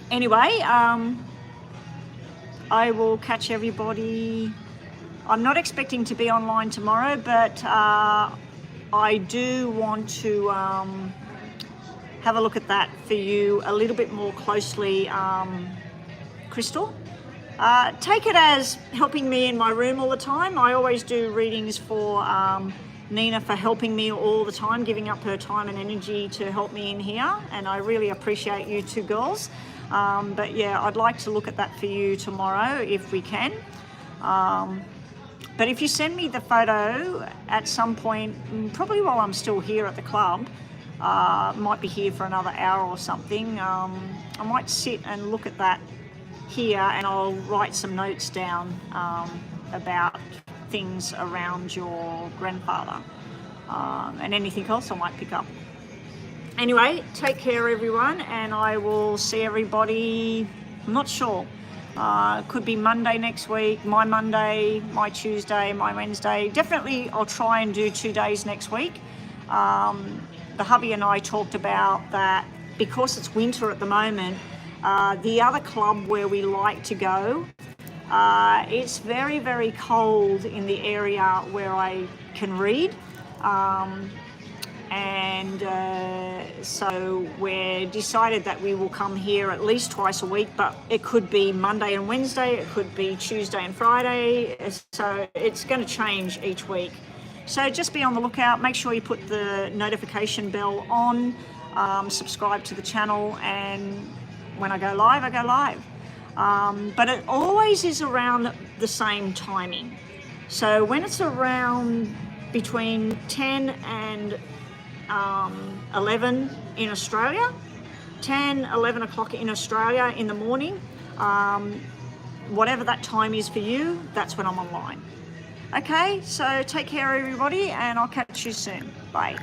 [SPEAKER 1] Anyway, I will catch everybody. I'm not expecting to be online tomorrow, but I do want to have a look at that for you a little bit more closely, Crystal. Take it as helping me in my room all the time. I always do readings for Nina for helping me all the time, giving up her time and energy to help me in here, and I really appreciate you two girls. But yeah, I'd like to look at that for you tomorrow if we can. But if you send me the photo at some point, probably while I'm still here at the club, might be here for another hour or something, I might sit and look at that here, and I'll write some notes down about things around your grandfather, and anything else I might pick up. Anyway, take care everyone, and I will see everybody, I'm not sure, could be Monday next week, my Monday, my Tuesday, my Wednesday. Definitely I'll try and do 2 days next week. The hubby and I talked about that because it's winter at the moment. The other club where we like to go, it's very, very cold in the area where I can read. So we decided that we will come here at least twice a week, but it could be Monday and Wednesday, it could be Tuesday and Friday, so it's going to change each week. So just be on the lookout, make sure you put the notification bell on, subscribe to the channel, and when I go live, I go live. But it always is around the same timing. So when it's around between 10 and 11 in Australia, 10, 11 o'clock in Australia in the morning, whatever that time is for you, that's when I'm online. Okay, so take care everybody, and I'll catch you soon. Bye.